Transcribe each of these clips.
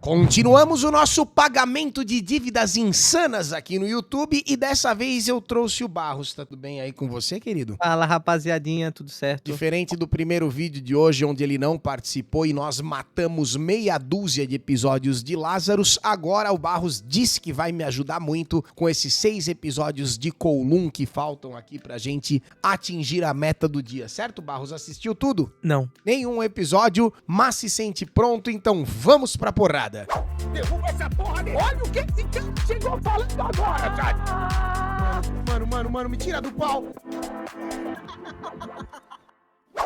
Continuamos o nosso pagamento de dívidas insanas aqui no YouTube e dessa vez eu trouxe o Barros. Tá tudo bem aí com você, querido? Fala, rapaziadinha, tudo certo? Diferente do primeiro vídeo de hoje, onde ele não participou e nós matamos meia dúzia de episódios de Lazarus, agora o Barros disse que vai me ajudar muito com esses 6 episódios de Kowloon que faltam aqui pra gente atingir a meta do dia. Certo, Barros? Assistiu tudo? Não. Nenhum episódio, mas se sente pronto, então vamos pra porrada. Derruba essa porra dele. Olha o que esse cara chegou falando agora, cara. Mano, me tira do pau.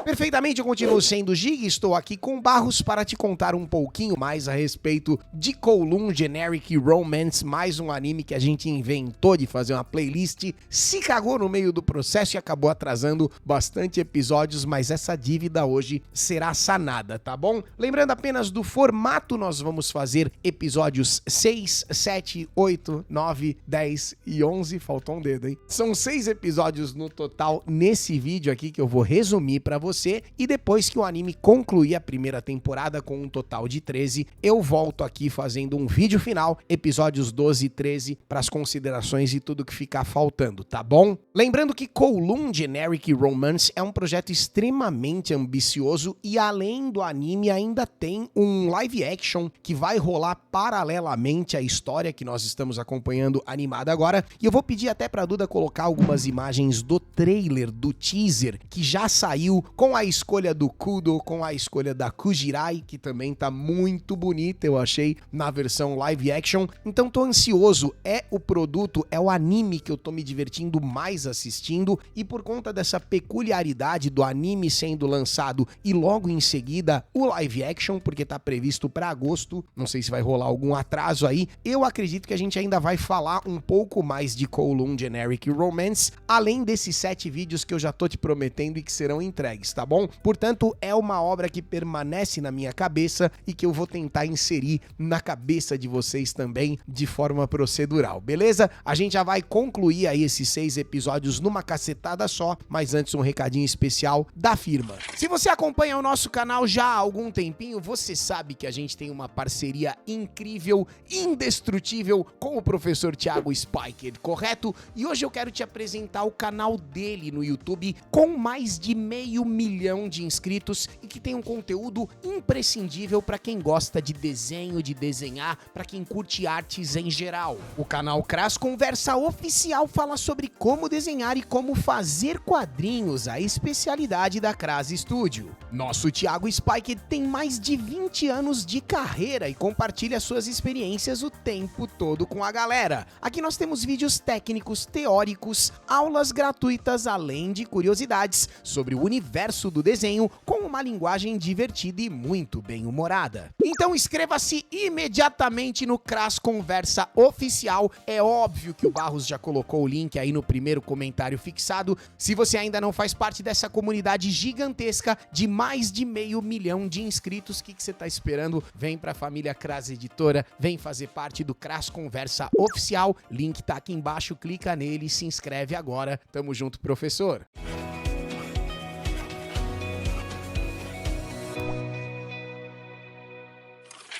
Perfeitamente, eu continuo sendo o Gig e estou aqui com o Barros para te contar um pouquinho mais a respeito de Kowloon Generic Romance, mais um anime que a gente inventou de fazer uma playlist, se cagou no meio do processo e acabou atrasando bastante episódios, mas essa dívida hoje será sanada, tá bom? Lembrando apenas do formato, nós vamos fazer episódios 6, 7, 8, 9, 10 e 11, faltou um dedo, hein? São 6 episódios no total nesse vídeo aqui que eu vou resumir para você, e depois que o anime concluir a primeira temporada com um total de 13, eu volto aqui fazendo um vídeo final, episódios 12 e 13, para as considerações e tudo que ficar faltando, tá bom? Lembrando que Kowloon Generic Romance é um projeto extremamente ambicioso e além do anime ainda tem um live action que vai rolar paralelamente à história que nós estamos acompanhando animada agora, e eu vou pedir até pra Duda colocar algumas imagens do trailer, do teaser, que já saiu com a escolha do Kudo, com a escolha da Kujirai, que também tá muito bonita, eu achei, na versão live action. Então tô ansioso, é o produto, é o anime que eu tô me divertindo mais assistindo, e por conta dessa peculiaridade do anime sendo lançado e logo em seguida o live action, porque tá previsto pra agosto, não sei se vai rolar algum atraso aí, eu acredito que a gente ainda vai falar um pouco mais de Kowloon Generic Romance, além desses 7 vídeos que eu já tô te prometendo e que serão entregues, tá bom? Portanto, é uma obra que permanece na minha cabeça e que eu vou tentar inserir na cabeça de vocês também de forma procedural, beleza? A gente já vai concluir aí esses 6 episódios numa cacetada só, mas antes um recadinho especial da firma. Se você acompanha o nosso canal já há algum tempinho, você sabe que a gente tem uma parceria incrível, indestrutível com o professor Thiago Spiker, correto? E hoje eu quero te apresentar o canal dele no YouTube com mais de 500 mil de inscritos e que tem um conteúdo imprescindível para quem gosta de desenho, de desenhar, para quem curte artes em geral. O canal Cras Conversa Oficial fala sobre como desenhar e como fazer quadrinhos, a especialidade da Cras Studio. Nosso Thiago Spiker tem mais de 20 anos de carreira e compartilha suas experiências o tempo todo com a galera. Aqui nós temos vídeos técnicos, teóricos, aulas gratuitas, além de curiosidades sobre o universo do desenho com uma linguagem divertida e muito bem-humorada. Então inscreva-se imediatamente no Cras Conversa Oficial. É óbvio que o Barros já colocou o link aí no primeiro comentário fixado. Se você ainda não faz parte dessa comunidade gigantesca de mais de 500 mil de inscritos, o que você tá esperando? Vem pra família Cras Editora, vem fazer parte do Cras Conversa Oficial. Link tá aqui embaixo, clica nele e se inscreve agora. Tamo junto, professor.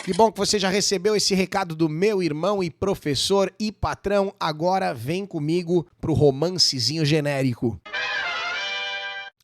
Que bom que você já recebeu esse recado do meu irmão e professor e patrão. Agora vem comigo pro romancezinho genérico.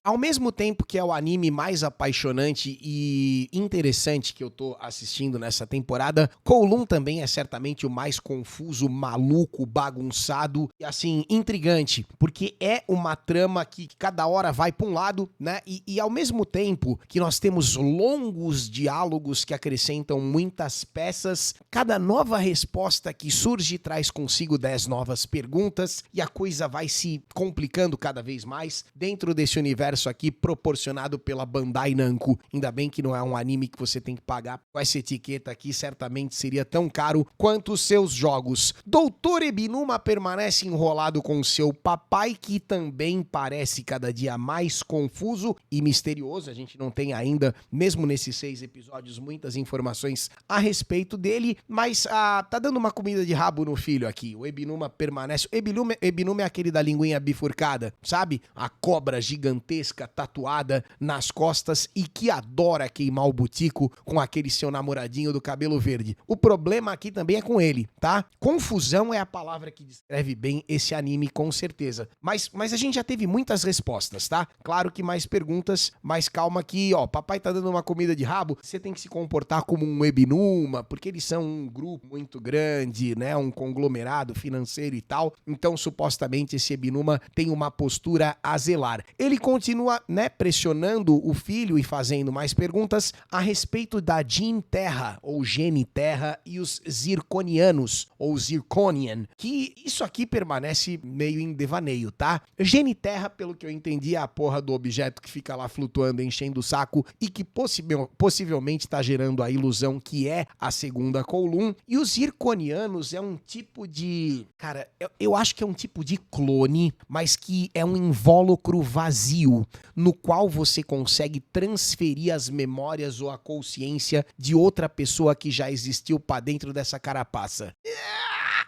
Ao mesmo tempo que é o anime mais apaixonante e interessante que eu tô assistindo nessa temporada, Kowloon também é certamente o mais confuso, maluco, bagunçado e assim, intrigante, porque é uma trama que cada hora vai pra um lado, né? E ao mesmo tempo que nós temos longos diálogos que acrescentam muitas peças, cada nova resposta que surge traz consigo 10 novas perguntas e a coisa vai se complicando cada vez mais dentro desse universo aqui proporcionado pela Bandai Namco. Ainda bem que não é um anime que você tem que pagar com essa etiqueta aqui, certamente seria tão caro quanto os seus jogos. Doutor Ebinuma permanece enrolado com seu papai, que também parece cada dia mais confuso e misterioso. A gente não tem ainda, mesmo nesses 6 episódios, muitas informações a respeito dele, mas tá dando uma comida de rabo no filho aqui. O Ebinuma permanece... Ebinuma é aquele da linguinha bifurcada, sabe? A cobra gigantesca gigantesca tatuada nas costas e que adora queimar o butico com aquele seu namoradinho do cabelo verde. O problema aqui também é com ele, tá? Confusão é a palavra que descreve bem esse anime, com certeza. Mas a gente já teve muitas respostas, tá? Claro que mais perguntas, mas calma que, ó, papai tá dando uma comida de rabo, você tem que se comportar como um Ebinuma, porque eles são um grupo muito grande, né? Um conglomerado financeiro e tal. Então, supostamente, esse Ebinuma tem uma postura a zelar. Ele continua, né, pressionando o filho e fazendo mais perguntas a respeito da Gene Terra, ou Gene Terra, e os Zirconianos, ou Zirconian, que isso aqui permanece meio em devaneio, tá? Gene Terra, pelo que eu entendi, é a porra do objeto que fica lá flutuando, enchendo o saco e que possivelmente tá gerando a ilusão que é a segunda Kowloon. E os Zirconianos é um tipo de... Cara, eu acho que é um tipo de clone, mas que é um invólucro vazio, no qual você consegue transferir as memórias ou a consciência de outra pessoa que já existiu pra dentro dessa carapaça.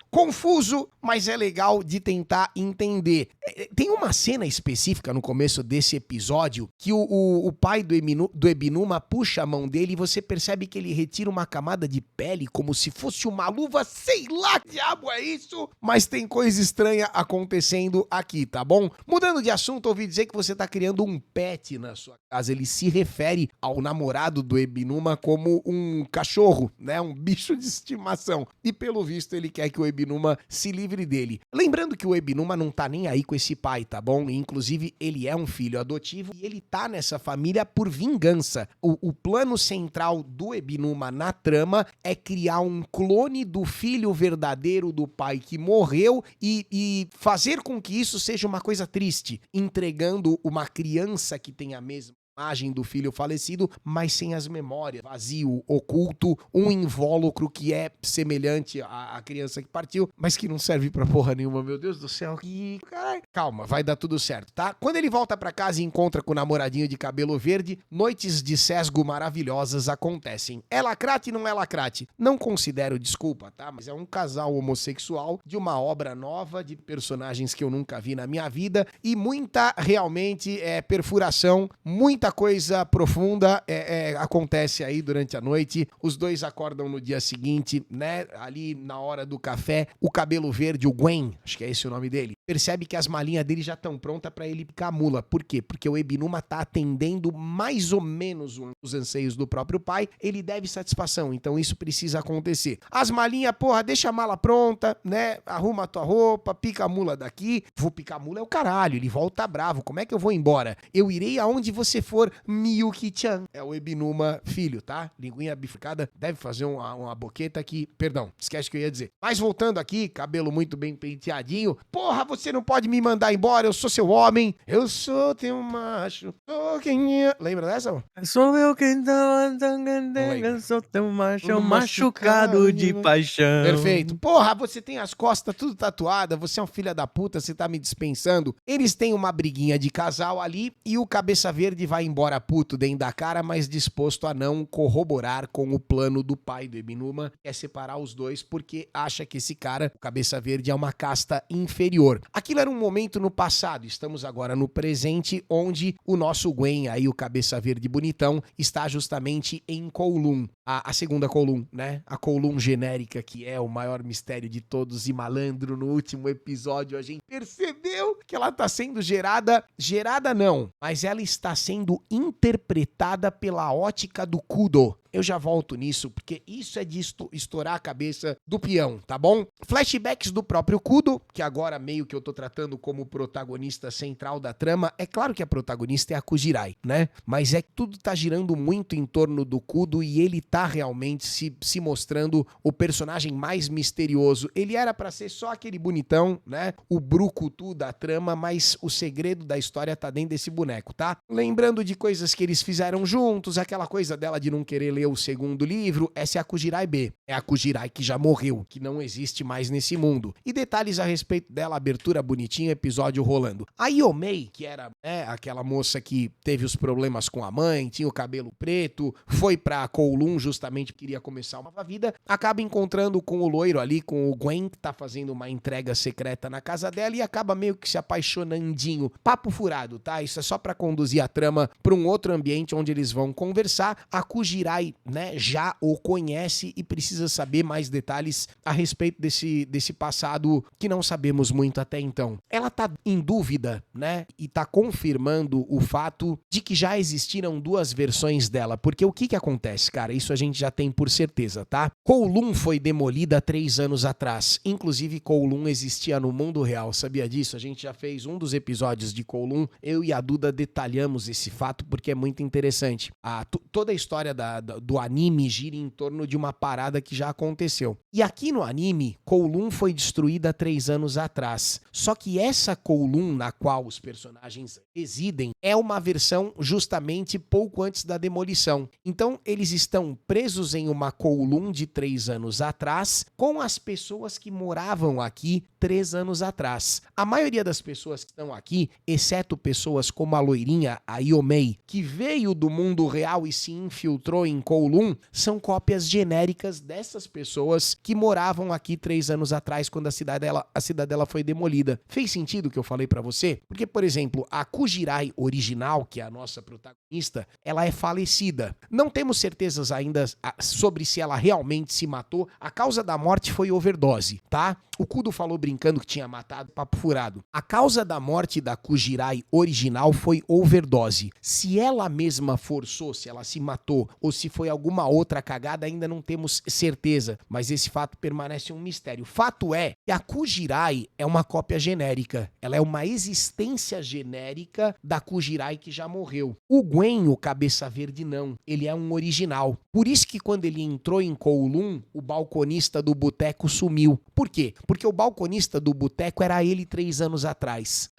Confuso, mas é legal de tentar entender. Tem uma cena específica no começo desse episódio que o pai do Ebinuma puxa a mão dele e você percebe que ele retira uma camada de pele como se fosse uma luva, sei lá que diabo é isso, mas tem coisa estranha acontecendo aqui, tá bom? Mudando de assunto, ouvi dizer que você tá criando um pet na sua casa. Ele se refere ao namorado do Ebinuma como um cachorro, né? Um bicho de estimação. E pelo visto ele quer que o Ebinuma se livre dele. Lembrando que o Ebinuma não tá nem aí com esse pai, tá bom? Inclusive, ele é um filho adotivo e ele tá nessa família por vingança. O plano central do Ebinuma na trama é criar um clone do filho verdadeiro do pai que morreu e fazer com que isso seja uma coisa triste, entregando uma criança que tem a mesma imagem do filho falecido, mas sem as memórias, vazio, oculto, um invólucro que é semelhante à criança que partiu, mas que não serve pra porra nenhuma, meu Deus do céu. E, caralho, calma, vai dar tudo certo, tá? Quando ele volta pra casa e encontra com o namoradinho de cabelo verde, noites de sesgo maravilhosas acontecem. É lacrate, não é lacrate? Não considero desculpa, tá? Mas é um casal homossexual de uma obra nova, de personagens que eu nunca vi na minha vida, e muita, realmente, perfuração, muita coisa profunda acontece aí durante a noite. Os dois acordam no dia seguinte, né? Ali na hora do café, o cabelo verde, o Gwen, acho que é esse o nome dele, percebe que as malinhas dele já estão prontas pra ele picar a mula. Por quê? Porque o Ebinuma tá atendendo mais ou menos os anseios do próprio pai. Ele deve satisfação, então isso precisa acontecer. As malinhas, porra, deixa a mala pronta, né? Arruma a tua roupa, pica a mula daqui. Vou picar a mula é o caralho, ele volta bravo. Como é que eu vou embora? Eu irei aonde você for, Miyuki-chan. É o Ebinuma filho, tá? Linguinha bifurcada, deve fazer uma boqueta aqui. Perdão, esquece o que eu ia dizer. Mas voltando aqui, cabelo muito bem penteadinho. Porra, você não pode me mandar embora, eu sou seu homem. Eu sou teu macho. Sou quem é... Lembra dessa? Sou eu quem tá andando, sou teu macho, machucado de paixão. Perfeito. Porra, você tem as costas tudo tatuadas, você é um filho da puta, você tá me dispensando. Eles têm uma briguinha de casal ali e o Cabeça Verde vai embora puto dentro da cara, mas disposto a não corroborar com o plano do pai do Ebinuma, que é separar os dois porque acha que esse cara, o Cabeça Verde, é uma casta inferior. Aquilo era um momento no passado, estamos agora no presente, onde o nosso Gwen, aí o Cabeça Verde bonitão, está justamente em Kowloon, a segunda Kowloon, né? A Kowloon genérica, que é o maior mistério de todos, e malandro, no último episódio a gente percebeu que ela tá sendo gerada não, mas ela está sendo interpretada pela ótica do Kudo. Eu já volto nisso, porque isso é de estourar a cabeça do peão, tá bom? Flashbacks do próprio Kudo, que agora meio que eu tô tratando como protagonista central da trama. É claro que a protagonista é a Kujirai, né? Mas é que tudo tá girando muito em torno do Kudo e ele tá realmente se mostrando o personagem mais misterioso. Ele era pra ser só aquele bonitão, né? O brucutu da trama, mas o segredo da história tá dentro desse boneco, tá? Lembrando de coisas que eles fizeram juntos, aquela coisa dela de não querer ler leu o segundo livro, essa é a Kujirai B. É a Kujirai que já morreu, que não existe mais nesse mundo. E detalhes a respeito dela, abertura bonitinha, episódio rolando. A Yomei, que era aquela moça que teve os problemas com a mãe, tinha o cabelo preto, foi pra Kowloon justamente porque queria começar uma nova vida, acaba encontrando com o loiro ali, com o Gwen, que tá fazendo uma entrega secreta na casa dela e acaba meio que se apaixonandinho. Papo furado, tá? Isso é só pra conduzir a trama pra um outro ambiente onde eles vão conversar. A Kujirai, né, já o conhece e precisa saber mais detalhes a respeito desse passado que não sabemos muito até então. Ela tá em dúvida, né, e tá confirmando o fato de que já existiram duas versões dela, porque o que acontece, cara? Isso a gente já tem por certeza, tá? Kowloon foi demolida 3 anos atrás. Inclusive, Kowloon existia no mundo real, sabia disso? A gente já fez um dos episódios de Kowloon, eu e a Duda detalhamos esse fato porque é muito interessante. Toda a história do anime gira em torno de uma parada que já aconteceu. E aqui no anime, Kowloon foi destruída 3 anos atrás. Só que essa Kowloon na qual os personagens residem é uma versão justamente pouco antes da demolição. Então, eles estão presos em uma Kowloon de 3 anos atrás com as pessoas que moravam aqui 3 anos atrás. A maioria das pessoas que estão aqui, exceto pessoas como a loirinha, a Yomei, que veio do mundo real e se infiltrou em Kowloon, são cópias genéricas dessas pessoas que moravam aqui 3 anos atrás quando a cidadela foi demolida. Fez sentido o que eu falei pra você? Porque, por exemplo, a Kujirai original, que é a nossa protagonista, ela é falecida. Não temos certezas ainda sobre se ela realmente se matou. A causa da morte foi overdose, tá? O Kudo falou brincando que tinha matado, papo furado. A causa da morte da Kujirai original foi overdose. Se ela mesma forçou, se ela se matou, ou se foi alguma outra cagada, ainda não temos certeza. Mas esse fato permanece um mistério. Fato é que a Kujirai é uma cópia genérica. Ela é uma existência genérica da Kujirai que já morreu. O Gwen, o cabeça verde, não. Ele é um original. Por isso que quando ele entrou em Kowloon, o balconista do boteco sumiu. Por quê? Porque o balconista do boteco era ele 3 anos atrás.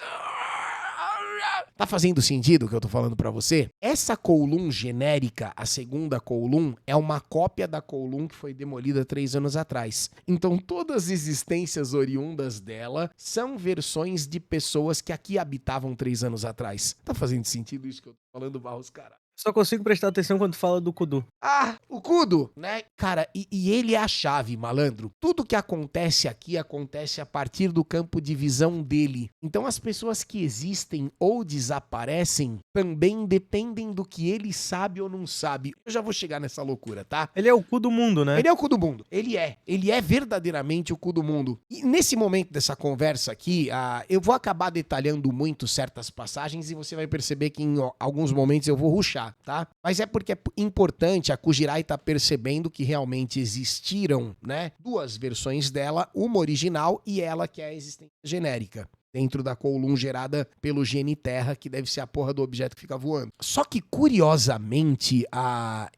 Tá fazendo sentido o que eu tô falando pra você? Essa Kowloon genérica, a segunda Kowloon, é uma cópia da Kowloon que foi demolida 3 anos atrás. Então todas as existências oriundas dela são versões de pessoas que aqui habitavam 3 anos atrás. Tá fazendo sentido isso que eu tô falando, Barros, cara? Só consigo prestar atenção quando fala do Kudu. Ah, o Kudo, né? Cara, e ele é a chave, malandro. Tudo que acontece aqui acontece a partir do campo de visão dele. Então as pessoas que existem ou desaparecem também dependem do que ele sabe ou não sabe. Eu já vou chegar nessa loucura, tá? Ele é o cu do mundo, né? Ele é o cu do mundo. Ele é verdadeiramente o cu do mundo. E nesse momento dessa conversa aqui, eu vou acabar detalhando muito certas passagens e você vai perceber que em alguns momentos eu vou rushar, tá? Mas é porque é importante, a Kujirai tá percebendo que realmente existiram, né, duas versões dela, uma original e ela que é a existência genérica. Dentro da Kowloon gerada pelo gene Terra, que deve ser a porra do objeto que fica voando. Só que, curiosamente,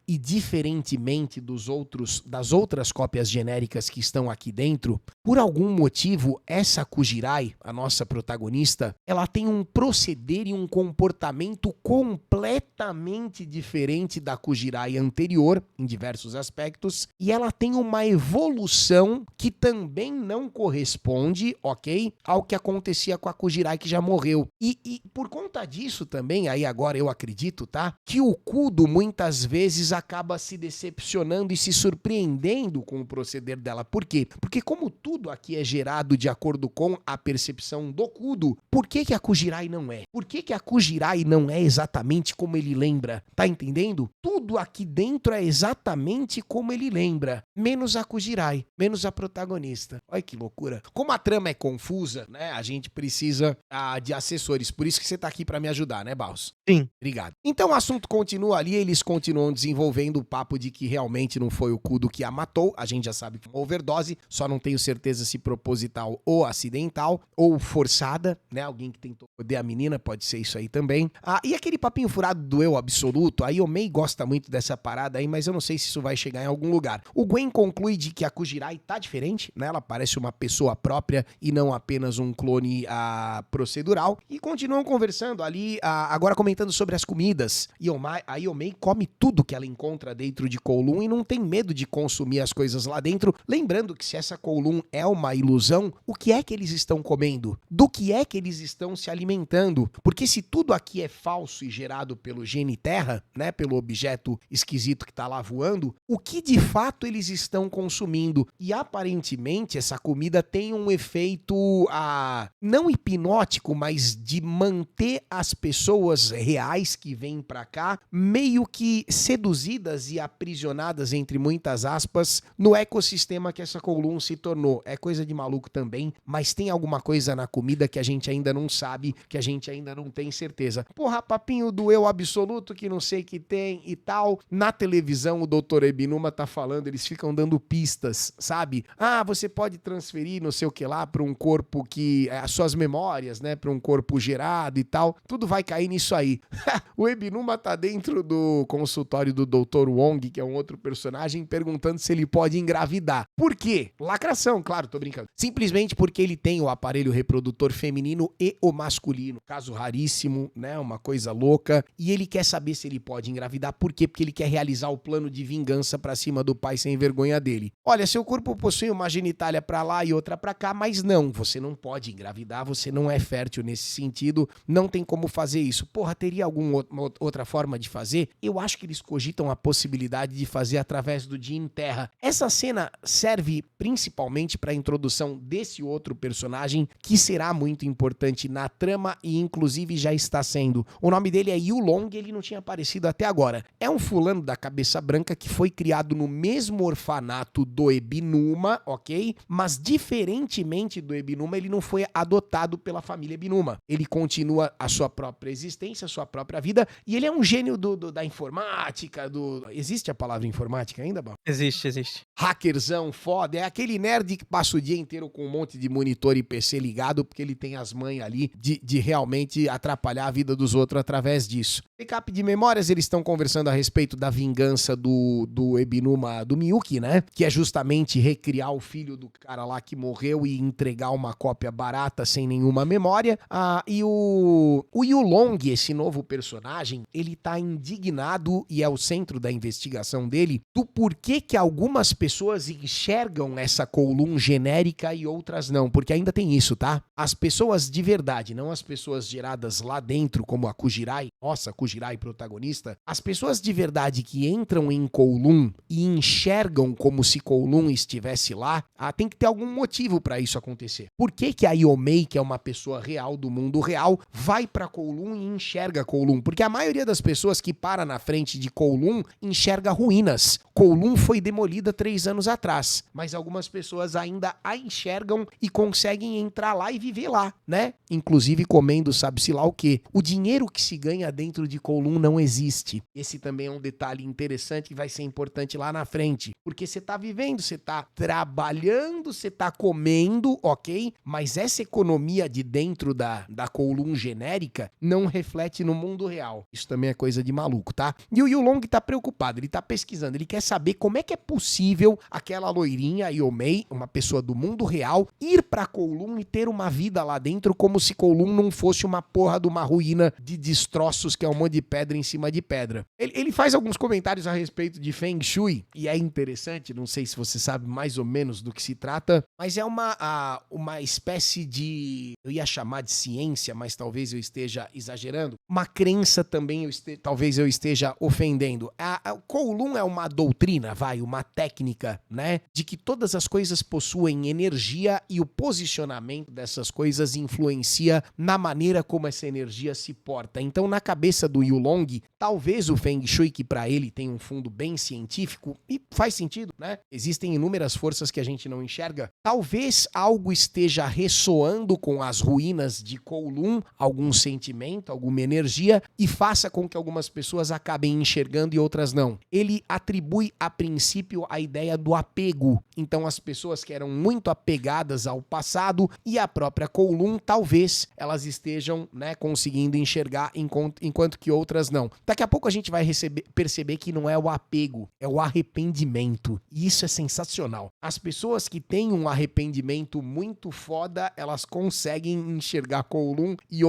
e diferentemente das outras cópias genéricas que estão aqui dentro, por algum motivo, essa Kujirai, a nossa protagonista, ela tem um proceder e um comportamento completamente diferente da Kujirai anterior, em diversos aspectos, e ela tem uma evolução que também não corresponde, ok, ao que acontecia com a Kujirai que já morreu. E por conta disso também, aí agora eu acredito, tá? Que o Kudo muitas vezes acaba se decepcionando e se surpreendendo com o proceder dela. Por quê? Porque como tudo aqui é gerado de acordo com a percepção do Kudo, por que a Kujirai não é? Por que a Kujirai não é exatamente como ele lembra? Tá entendendo? Tudo aqui dentro é exatamente como ele lembra. Menos a Kujirai, menos a protagonista. Olha que loucura. Como a trama é confusa, né? A gente precisa de assessores. Por isso que você tá aqui pra me ajudar, né, Barros? Sim. Obrigado. Então o assunto continua ali, eles continuam desenvolvendo o papo de que realmente não foi o Kudo que a matou. A gente já sabe que foi uma overdose, só não tenho certeza se proposital ou acidental, ou forçada, né? Alguém que tentou foder a menina, pode ser isso aí também. E aquele papinho furado do eu absoluto, a Yomei gosta muito dessa parada aí, mas eu não sei se isso vai chegar em algum lugar. O Gwen conclui de que a Kujirai tá diferente, né? Ela parece uma pessoa própria e não apenas um clone telefone procedural e continuam conversando ali, agora comentando sobre as comidas. A Yomei come tudo que ela encontra dentro de Kowloon e não tem medo de consumir as coisas lá dentro. Lembrando que se essa Kowloon é uma ilusão, o que é que eles estão comendo? Do que é que eles estão se alimentando? Porque se tudo aqui é falso e gerado pelo Gene Terra, né, pelo objeto esquisito que tá lá voando, o que de fato eles estão consumindo? E aparentemente essa comida tem um efeito não hipnótico, mas de manter as pessoas reais que vêm pra cá meio que seduzidas e aprisionadas, entre muitas aspas, no ecossistema que essa Kowloon se tornou. É coisa de maluco também, mas tem alguma coisa na comida que a gente ainda não sabe, que a gente ainda não tem certeza. Porra, papinho do eu absoluto que não sei que tem e tal. Na televisão o Dr. Ebinuma tá falando, eles ficam dando pistas, sabe? Você pode transferir não sei o que lá pra um corpo que... as suas memórias, né? Pra um corpo gerado e tal. Tudo vai cair nisso aí. O Ebinuma tá dentro do consultório do Dr. Wong, que é um outro personagem, perguntando se ele pode engravidar. Por quê? Lacração, claro, tô brincando. Simplesmente porque ele tem o aparelho reprodutor feminino e o masculino. Caso raríssimo, né? Uma coisa louca. E ele quer saber se ele pode engravidar. Por quê? Porque ele quer realizar o plano de vingança pra cima do pai sem vergonha dele. Olha, seu corpo possui uma genitália pra lá e outra pra cá, mas não, você não pode engravidar, você não é fértil nesse sentido, não tem como fazer isso. Porra, teria alguma outra forma de fazer? Eu acho que eles cogitam a possibilidade de fazer através do Gene Terra. Essa cena serve principalmente para a introdução desse outro personagem que será muito importante na trama e inclusive já está sendo. O nome dele é Yulong, ele não tinha aparecido até agora. É um fulano da cabeça branca que foi criado no mesmo orfanato do Ebinuma, ok? Mas diferentemente do Ebinuma, ele não foi adotado pela família Ebinuma. Ele continua a sua própria existência, a sua própria vida, e ele é um gênio da informática, Existe a palavra informática ainda, Bal? Existe. Hackerzão, foda. É aquele nerd que passa o dia inteiro com um monte de monitor e PC ligado, porque ele tem as manhas ali de realmente atrapalhar a vida dos outros através disso. Backup de memórias, eles estão conversando a respeito da vingança do Ebinuma, do Miyuki, né? Que é justamente recriar o filho do cara lá que morreu e entregar uma cópia barata sem nenhuma memória. E o Yulong, esse novo personagem, ele tá indignado e é o centro da investigação dele do porquê que algumas pessoas enxergam essa Kowloon genérica e outras não, porque ainda tem isso, tá? As pessoas de verdade, não as pessoas geradas lá dentro, como a Kujirai, nossa, Kujirai protagonista, as pessoas de verdade que entram em Kowloon e enxergam como se Kowloon estivesse lá, tem que ter algum motivo pra isso acontecer. Por que que a Yomei, que é uma pessoa real do mundo real, vai pra Kowloon e enxerga Kowloon? Porque a maioria das pessoas que para na frente de Kowloon enxerga ruínas. Kowloon foi demolida 3 anos atrás, mas algumas pessoas ainda a enxergam e conseguem entrar lá e viver lá, né? Inclusive comendo sabe-se lá o quê. O dinheiro que se ganha dentro de Kowloon não existe. Esse também é um detalhe interessante que vai ser importante lá na frente, porque você tá vivendo, você tá trabalhando, você tá comendo, ok? Mas essa economia de dentro da Kowloon genérica não reflete no mundo real. Isso também é coisa de maluco, tá? E o Yulong tá preocupado, ele tá pesquisando, ele quer saber como é que é possível aquela loirinha, Yomei, uma pessoa do mundo real, ir pra Kowloon e ter uma vida lá dentro como se Kowloon não fosse uma porra de uma ruína de destroços que é um monte de pedra em cima de pedra. Ele faz alguns comentários a respeito de Feng Shui, e é interessante, não sei se você sabe mais ou menos do que se trata, mas é uma espécie de, eu ia chamar de ciência, mas talvez eu esteja exagerando, uma crença também, talvez eu esteja ofendendo. A Kowloon é uma doutrina, uma técnica, né, de que todas as coisas possuem energia e o posicionamento dessas coisas influencia na maneira como essa energia se porta. Então, na cabeça do Yulong, talvez o Feng Shui, que pra ele tem um fundo bem científico, e faz sentido, né? Existem inúmeras forças que a gente não enxerga. Talvez algo esteja ressoando com as ruínas de Kowloon, algum sentimento, alguma energia, e faça com que algumas pessoas acabem enxergando e outras não. Ele atribui, a princípio, a ideia do apego. Então, as pessoas que eram muito apegadas ao passado e à própria Kowloon, talvez elas estejam, né, conseguindo enxergar enquanto que outras não. Daqui a pouco a gente vai perceber que não é o apego, é o arrependimento. E isso é sensacional. As pessoas que têm um arrependimento muito foda, elas conseguem enxergar Kowloon e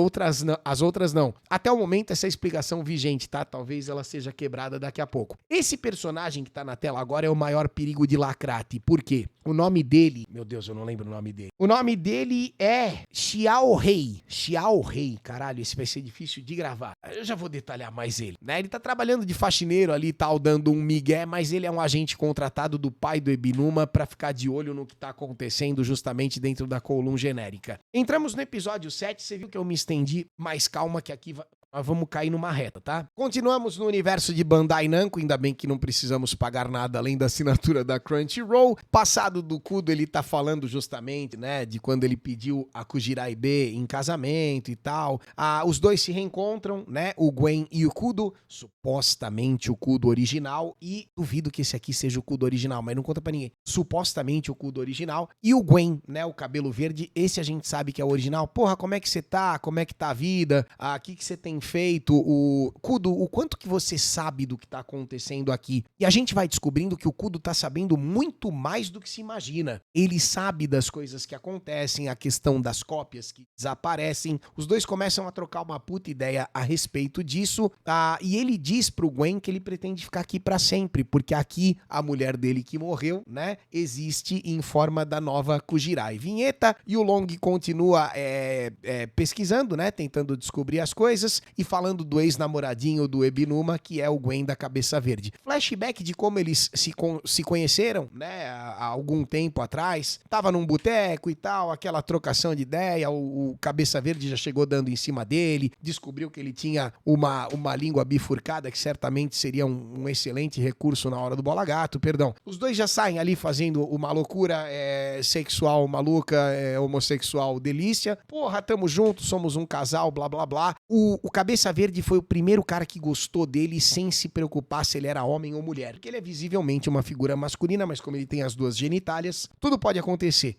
as outras não. Até o momento, essa é a explicação vigente, tá? Talvez ela seja quebrada daqui a pouco. Esse personagem que tá na tela agora é o maior perigo de Lacrate. Por quê? O nome dele... Meu Deus, eu não lembro o nome dele. O nome dele é Xiao Rei. Xiao Rei. Caralho, esse vai ser difícil de gravar. Eu já vou detalhar mais ele, né? Ele tá trabalhando de faxineiro ali e tal, dando um migué, mas ele é um agente contratado do pai do Ebinuma pra ficar de olho no que tá acontecendo justamente dentro da Kowloon genérica. Entramos no episódio 7, você viu que eu me estendi mais calma que aqui... Nós vamos cair numa reta, tá? Continuamos no universo de Bandai Namco, ainda bem que não precisamos pagar nada além da assinatura da Crunchyroll. Passado do Kudo, ele tá falando justamente, né, de quando ele pediu a Kujirai B em casamento e tal. Os dois se reencontram, né, o Gwen e o Kudo, supostamente o Kudo original, e duvido que esse aqui seja o Kudo original, mas não conta pra ninguém. Supostamente o Kudo original, e o Gwen, né, o cabelo verde, esse a gente sabe que é o original. Porra, como é que você tá? Como é que tá a vida? O que você tem feito? O Kudo, o quanto que você sabe do que tá acontecendo aqui? E a gente vai descobrindo que o Kudo tá sabendo muito mais do que se imagina. Ele sabe das coisas que acontecem, a questão das cópias que desaparecem. Os dois começam a trocar uma puta ideia a respeito disso, e ele diz pro Gwen que ele pretende ficar aqui pra sempre, porque aqui a mulher dele que morreu, né, existe em forma da nova Kujirai. Vinheta, e o Long continua pesquisando, né, tentando descobrir as coisas, e falando do ex-namoradinho do Ebinuma, que é o Gwen da cabeça verde. Flashback de como eles se conheceram, né, há algum tempo atrás. Tava num boteco e tal, aquela trocação de ideia, o cabeça verde já chegou dando em cima dele, descobriu que ele tinha uma língua bifurcada, que certamente seria um excelente recurso na hora do bola gato, perdão. Os dois já saem ali fazendo uma loucura sexual maluca, homossexual delícia. Porra, tamo juntos, somos um casal, blá blá blá. O Cabeça Verde foi o primeiro cara que gostou dele sem se preocupar se ele era homem ou mulher. Porque ele é visivelmente uma figura masculina, mas como ele tem as duas genitálias, tudo pode acontecer.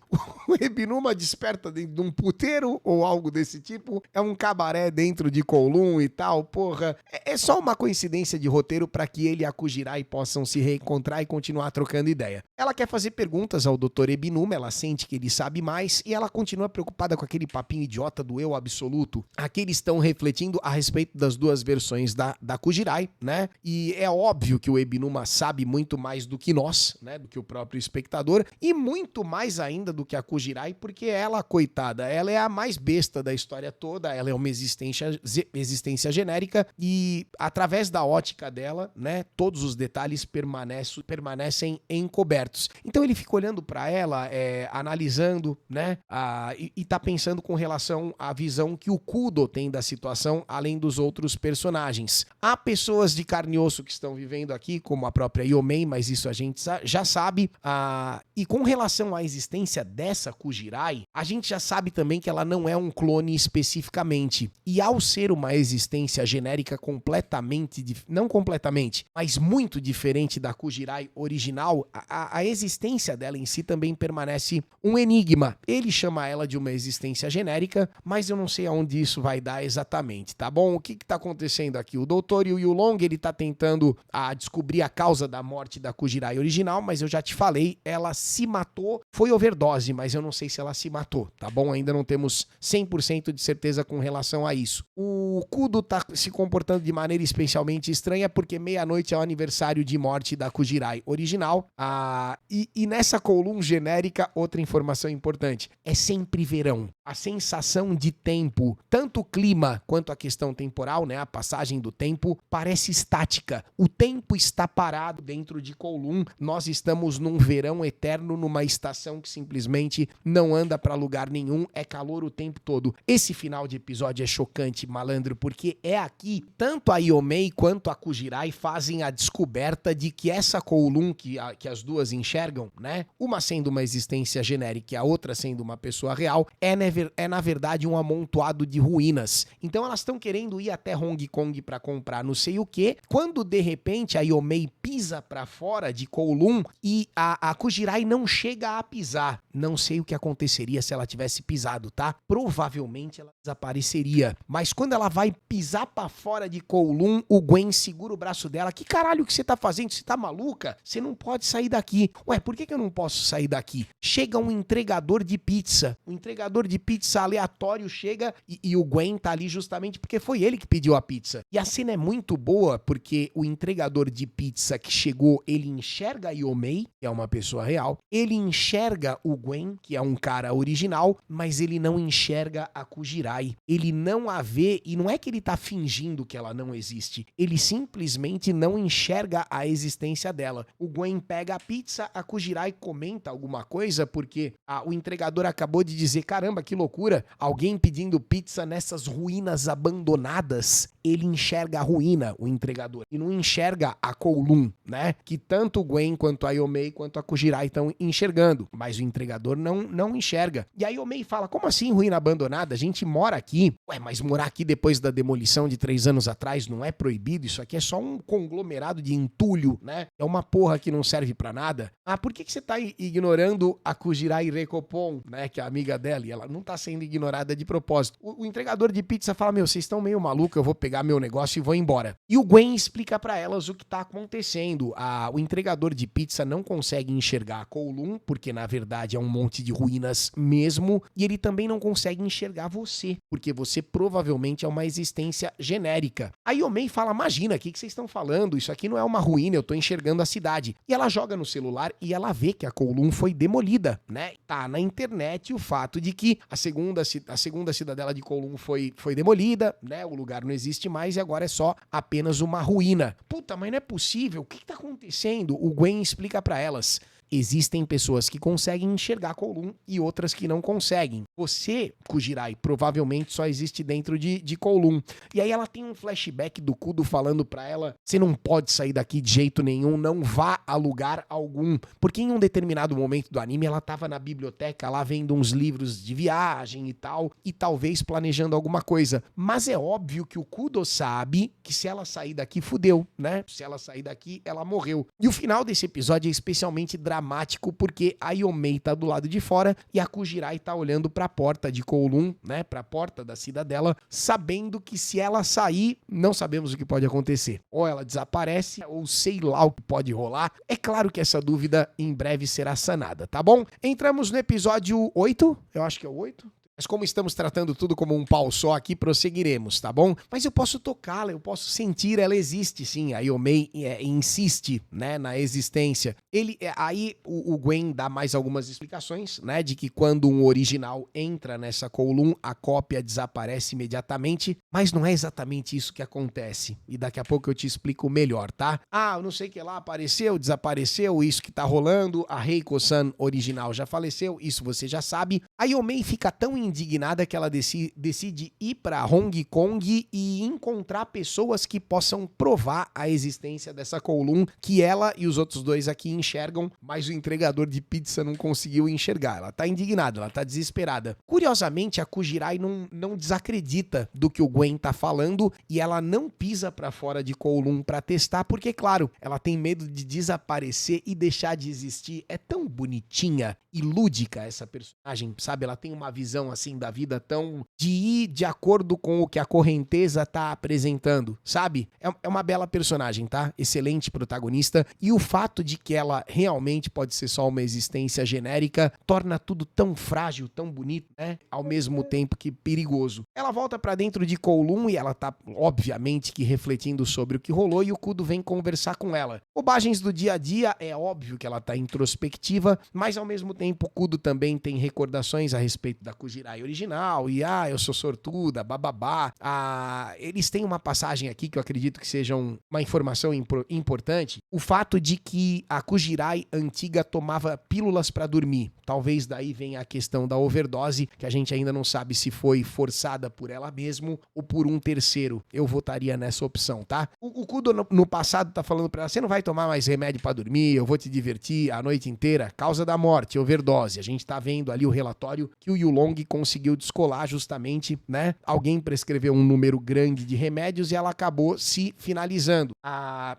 O Ebinuma desperta dentro de um puteiro ou algo desse tipo. É um cabaré dentro de Kowloon e tal. Porra, é só uma coincidência de roteiro para que ele e a Kujirai possam se reencontrar e continuar trocando ideia. Ela quer fazer perguntas ao Dr. Ebinuma, ela sente que ele sabe mais e ela continua preocupada com aquele papinho idiota do eu absoluto. Aqui eles estão refletindo a respeito das duas versões da Kujirai, né? E é óbvio que o Ebinuma sabe muito mais do que nós, né? Do que o próprio espectador, e muito mais ainda do que a Kujirai, porque ela, coitada, ela é a mais besta da história toda, ela é uma existência genérica, e através da ótica dela, né? Todos os detalhes permanecem encobertos. Então ele fica olhando pra ela, analisando, né? E tá pensando com relação à visão que o Kudo tem da situação, além dos outros personagens. Há pessoas de carne e osso que estão vivendo aqui, como a própria Yomei, mas isso a gente já sabe. E com relação à existência dessa Kujirai, a gente já sabe também que ela não é um clone especificamente. E ao ser uma existência genérica não completamente, mas muito diferente da Kujirai original, a existência dela em si também permanece um enigma. Ele chama ela de uma existência genérica, mas eu não sei aonde isso vai dar exatamente, tá bom? O que tá acontecendo aqui? O Dr. Yu Long, ele tá tentando descobrir a causa da morte da Kujirai original, mas eu já te falei, ela se matou, foi overdose, mas eu não sei se ela se matou, tá bom? Ainda não temos 100% de certeza com relação a isso. O Kudo tá se comportando de maneira especialmente estranha, porque meia-noite é o aniversário de morte da Kujirai original, e nessa Kowloon genérica, outra informação importante, é sempre verão. A sensação de tempo, tanto o clima quanto a questão temporal, né, a passagem do tempo, parece estática. O tempo está parado dentro de Kowloon. Nós estamos num verão eterno, numa estação que simplesmente não anda pra lugar nenhum, é calor o tempo todo. Esse final de episódio é chocante, malandro, porque é aqui, tanto a Yomei quanto a Kujirai fazem a descoberta de que essa Kowloon que as duas enxergam, né, uma sendo uma existência genérica e a outra sendo uma pessoa real, é na verdade um amontoado de ruínas. Então elas estão querendo ir até Hong Kong pra comprar não sei o que, quando de repente a Yomei pisa pra fora de Kowloon e a Kujirai não chega a pisar. Não sei sei o que aconteceria se ela tivesse pisado, tá? Provavelmente ela desapareceria. Mas quando ela vai pisar pra fora de Kowloon, o Gwen segura o braço dela. Que caralho que você tá fazendo? Você tá maluca? Você não pode sair daqui. Ué, por que eu não posso sair daqui? Chega um entregador de pizza. Um entregador de pizza aleatório chega e o Gwen tá ali justamente porque foi ele que pediu a pizza. E a cena é muito boa porque o entregador de pizza que chegou, ele enxerga a Yomei, que é uma pessoa real. Ele enxerga o Gwen, que é um cara original, mas ele não enxerga a Kujirai. Ele não a vê e não é que ele tá fingindo que ela não existe. Ele simplesmente não enxerga a existência dela. O Gwen pega a pizza, a Kujirai comenta alguma coisa porque o entregador acabou de dizer, caramba, que loucura, alguém pedindo pizza nessas ruínas abandonadas. Ele enxerga a ruína, o entregador, e não enxerga a Kowloon, né? Que tanto o Gwen quanto a Yomei quanto a Kujirai estão enxergando, mas o entregador não enxerga. E a Yomei fala, como assim ruína abandonada? A gente mora aqui. Ué, mas morar aqui depois da demolição de 3 anos atrás não é proibido? Isso aqui é só um conglomerado de entulho, né? É uma porra que não serve pra nada. Ah, por que você tá ignorando a Kujirai Rekopon, né? Que é a amiga dela, e ela não tá sendo ignorada de propósito. O entregador de pizza fala, meu, vocês estão meio malucos, eu vou pegar meu negócio e vou embora. E o Gwen explica pra elas o que tá acontecendo. O entregador de pizza não consegue enxergar a Kowloon, porque na verdade é um monte de ruínas mesmo, e ele também não consegue enxergar você, porque você provavelmente é uma existência genérica. A Yomei fala, imagina, o que vocês estão falando? Isso aqui não é uma ruína, eu tô enxergando a cidade. E ela joga no celular e ela vê que a Kowloon foi demolida, né? Tá na internet o fato de que a segunda cidadela de Kowloon foi demolida, né? O lugar não existe mais e agora é só apenas uma ruína. Puta, mas não é possível. O que tá acontecendo? O Gwen explica pra elas. Existem pessoas que conseguem enxergar Kowloon e outras que não conseguem. Você, Kujirai, provavelmente só existe dentro de Kowloon. E aí ela tem um flashback do Kudo falando pra ela, você não pode sair daqui de jeito nenhum, não vá a lugar algum. Porque em um determinado momento do anime ela tava na biblioteca lá vendo uns livros de viagem e tal, e talvez planejando alguma coisa. Mas é óbvio que o Kudo sabe que se ela sair daqui, fudeu, né? Se ela sair daqui, ela morreu. E o final desse episódio é especialmente dramático porque a Yomei tá do lado de fora e a Kujirai tá olhando pra porta de Kowloon, né, pra porta da cidadela, sabendo que se ela sair, não sabemos o que pode acontecer. Ou ela desaparece, ou sei lá o que pode rolar. É claro que essa dúvida em breve será sanada, tá bom? Entramos no episódio 8, eu acho que é o 8. Mas como estamos tratando tudo como um pau só aqui, prosseguiremos, tá bom? Mas eu posso tocá-la, eu posso sentir, ela existe sim. A Yomei insiste, né, na existência. Aí o Gwen dá mais algumas explicações, né, de que quando um original entra nessa Kowloon, a cópia desaparece imediatamente, mas não é exatamente isso que acontece. E daqui a pouco eu te explico melhor, tá? Eu não sei o que lá, apareceu, desapareceu, isso que tá rolando, a Reiko-san original já faleceu, isso você já sabe. A Yomei fica tão indignada que ela decide ir para Hong Kong e encontrar pessoas que possam provar a existência dessa Kowloon que ela e os outros dois aqui enxergam, mas o entregador de pizza não conseguiu enxergar. Ela tá indignada, ela tá desesperada. Curiosamente, a Kujirai não desacredita do que o Gwen tá falando e ela não pisa para fora de Kowloon para testar, porque, claro, ela tem medo de desaparecer e deixar de existir. É tão bonitinha e lúdica essa personagem, sabe? Ela tem uma visão assim da vida tão de ir de acordo com o que a correnteza tá apresentando, sabe? É uma bela personagem, tá? Excelente protagonista, e o fato de que ela realmente pode ser só uma existência genérica torna tudo tão frágil, tão bonito, né? Ao mesmo tempo que perigoso. Ela volta pra dentro de Kowloon e ela tá, obviamente, que refletindo sobre o que rolou, e o Kudo vem conversar com ela. Bobagens do dia a dia, é óbvio que ela tá introspectiva, mas ao mesmo tempo o Kudo também tem recordações a respeito da Kujirai original, e eu sou sortuda, bababá. Eles têm uma passagem aqui que eu acredito que seja uma informação importante, o fato de que a Kujirai antiga tomava pílulas pra dormir. Talvez daí venha a questão da overdose, que a gente ainda não sabe se foi forçada por ela mesmo ou por um terceiro. Eu votaria nessa opção, tá? O Kudo no passado tá falando pra ela, você não vai tomar mais remédio pra dormir, eu vou te divertir a noite inteira, causa da morte, overdose. A gente tá vendo ali o relatório laboratório que o Yulong conseguiu descolar justamente, né? Alguém prescreveu um número grande de remédios e ela acabou se finalizando.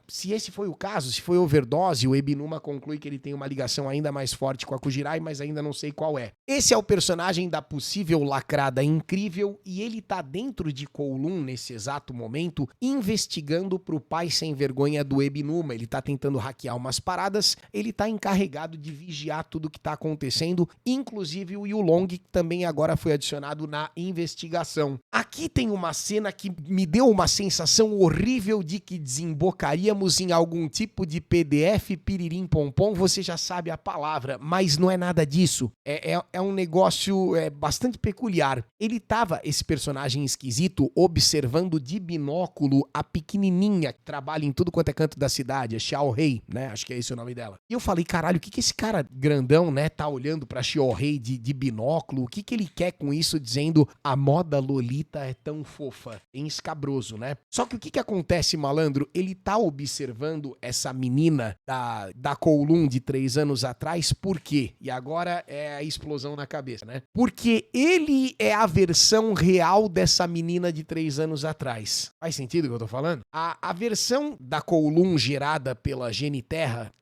Se esse foi o caso, se foi overdose, o Ebinuma conclui que ele tem uma ligação ainda mais forte com a Kujirai, mas ainda não sei qual é. Esse é o personagem da possível lacrada incrível e ele tá dentro de Kowloon nesse exato momento, investigando pro pai sem vergonha do Ebinuma. Ele tá tentando hackear umas paradas, ele tá encarregado de vigiar tudo que tá acontecendo, inclusive o Yulong, que também agora foi adicionado na investigação. Aqui tem uma cena que me deu uma sensação horrível de que desembocaríamos em algum tipo de PDF piririm pompom, você já sabe a palavra, mas não é nada disso. É um negócio bastante peculiar. Ele tava, esse personagem esquisito, observando de binóculo a pequenininha que trabalha em tudo quanto é canto da cidade, a Xiao Rei, né? Acho que é esse o nome dela. E eu falei, caralho, o que esse cara grandão, né, tá olhando pra Xiao Rei de binóculo? O que ele quer com isso, dizendo a moda lolita é tão fofa? Bem escabroso, né? Só que o que acontece, malandro? Ele tá observando essa menina da Kowloon de 3 anos atrás, por quê? E agora é a explosão na cabeça, né? Porque ele é a versão real dessa menina de 3 anos atrás. Faz sentido o que eu tô falando? A versão da Kowloon gerada pela Geniterra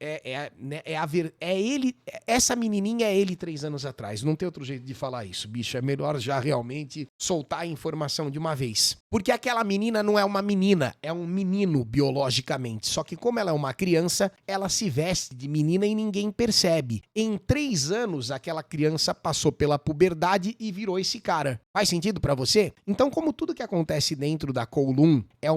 essa menininha é ele 3 anos atrás. Não tem outro jeito de falar isso, bicho. É melhor já realmente soltar a informação de uma vez. Porque aquela menina não é uma menina, é um menino biologicamente. Só que como ela é uma criança, ela se veste de menina e ninguém percebe. Em 3 anos, aquela criança passou pela puberdade e virou esse cara. Faz sentido pra você? Então, como tudo que acontece dentro da Kowloon é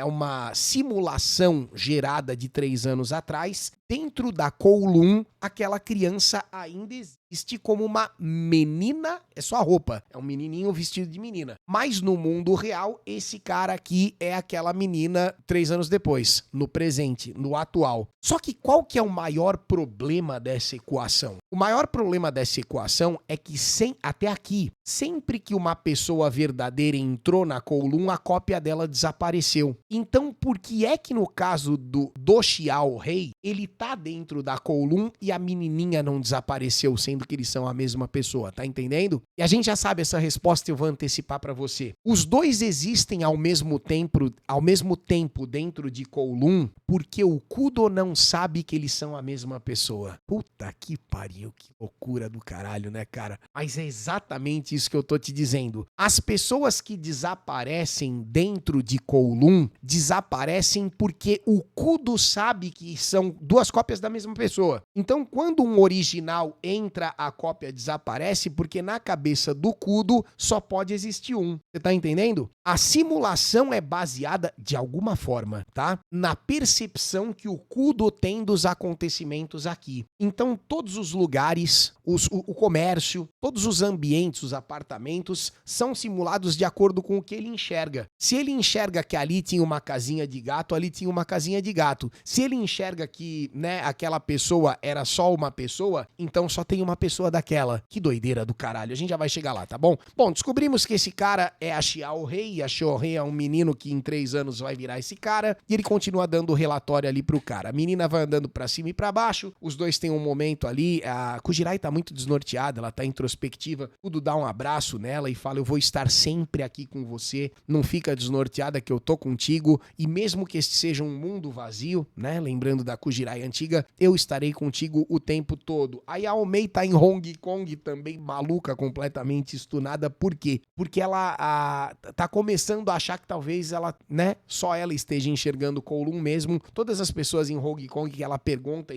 uma simulação gerada de 3 anos atrás, dentro da Kowloon, aquela criança ainda existe como uma menina, é só a roupa, é um menininho vestido de menina. Mas no mundo real, esse cara aqui é aquela menina 3 anos depois, no presente, no atual. Só que qual que é o maior problema dessa equação? O maior problema dessa equação é que até aqui, sempre que uma pessoa verdadeira entrou na Kowloon, a cópia dela desapareceu. Então, por que é que no caso do Xiao Rei, ele tá dentro da Kowloon e a menininha não desapareceu, sendo que eles são a mesma pessoa, tá entendendo? E a gente já sabe essa resposta, eu vou antecipar pra você. Os dois existem ao mesmo tempo dentro de Kowloon, porque o Kudo não sabe que eles são a mesma pessoa. Puta que pariu, que loucura do caralho, né, cara? Mas é exatamente isso que eu tô te dizendo. As pessoas que desaparecem dentro de Kowloon, desaparecem porque o Kudo sabe que são 2 cópias da mesma pessoa. Então, quando um original entra, a cópia desaparece, porque na cabeça do Kudo só pode existir um. Você tá entendendo? A simulação é baseada, de alguma forma, tá? Na percepção que o Kudo tem dos acontecimentos aqui. Então, todos os lugares, o comércio, todos os ambientes, os apartamentos, são simulados de acordo com o que ele enxerga. Se ele enxerga que ali tinha uma casinha de gato, ali tinha uma casinha de gato. Se ele enxerga que, né, aquela pessoa era só uma pessoa, então só tem uma pessoa daquela. Que doideira do caralho. A gente já vai chegar lá, tá bom? Bom, descobrimos que esse cara é a Xiao Rei, e a Xiao Rei é um menino que em 3 anos vai virar esse cara, e ele continua dando o relatório ali pro cara. A menina vai andando pra cima e pra baixo, os dois têm um momento ali, a Kujirai tá muito desnorteada, ela tá introspectiva, tudo dá um abraço nela e fala, eu vou estar sempre aqui com você, não fica desnorteada que eu tô contigo, e mesmo que este seja um mundo vazio, né, lembrando da Kujirai antiga, eu estarei contigo o tempo todo. Aí a Omei tá em Hong Kong também, maluca, completamente estunada, por quê? Porque ela tá começando a achar que talvez ela, né, só ela esteja enxergando Kowloon mesmo. Todas as pessoas em Hong Kong que ela pergunta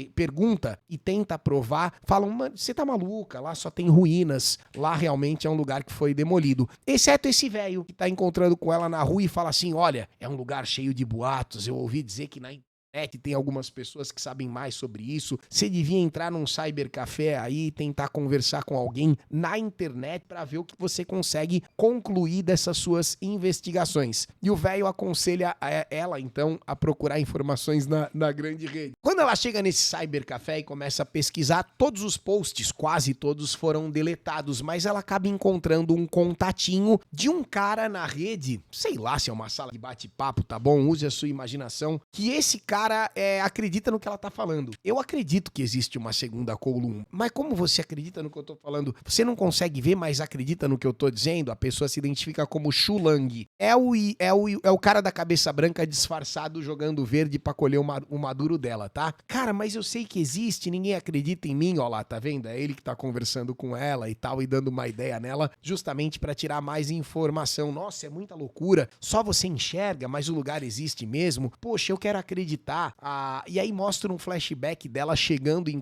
e tenta provar, falam, mano, você tá maluca, lá só tem ruínas, lá realmente é um lugar que foi demolido. Exceto esse velho que tá encontrando com ela na rua e fala assim, olha, é um lugar cheio de boatos, eu ouvi dizer que na internet tem algumas pessoas que sabem mais sobre isso, você devia entrar num cybercafé aí e tentar conversar com alguém na internet pra ver o que você consegue concluir dessas suas investigações. E o velho aconselha ela, então, a procurar informações na grande rede. Quando ela chega nesse cybercafé e começa a pesquisar, todos os posts, quase todos, foram deletados, mas ela acaba encontrando um contatinho de um cara na rede, sei lá se é uma sala de bate-papo, tá bom? Use a sua imaginação, que esse cara cara acredita no que ela tá falando. Eu acredito que existe uma segunda Kowloon, mas como você acredita no que eu tô falando? Você não consegue ver, mas acredita no que eu tô dizendo? A pessoa se identifica como Shulang. É o cara da cabeça branca disfarçado jogando verde pra colher o maduro dela, tá? Cara, mas eu sei que existe, ninguém acredita em mim, ó lá, tá vendo? É ele que tá conversando com ela e tal, e dando uma ideia nela, justamente pra tirar mais informação. Nossa, é muita loucura, só você enxerga, mas o lugar existe mesmo. Poxa, eu quero acreditar. E aí mostra um flashback dela chegando em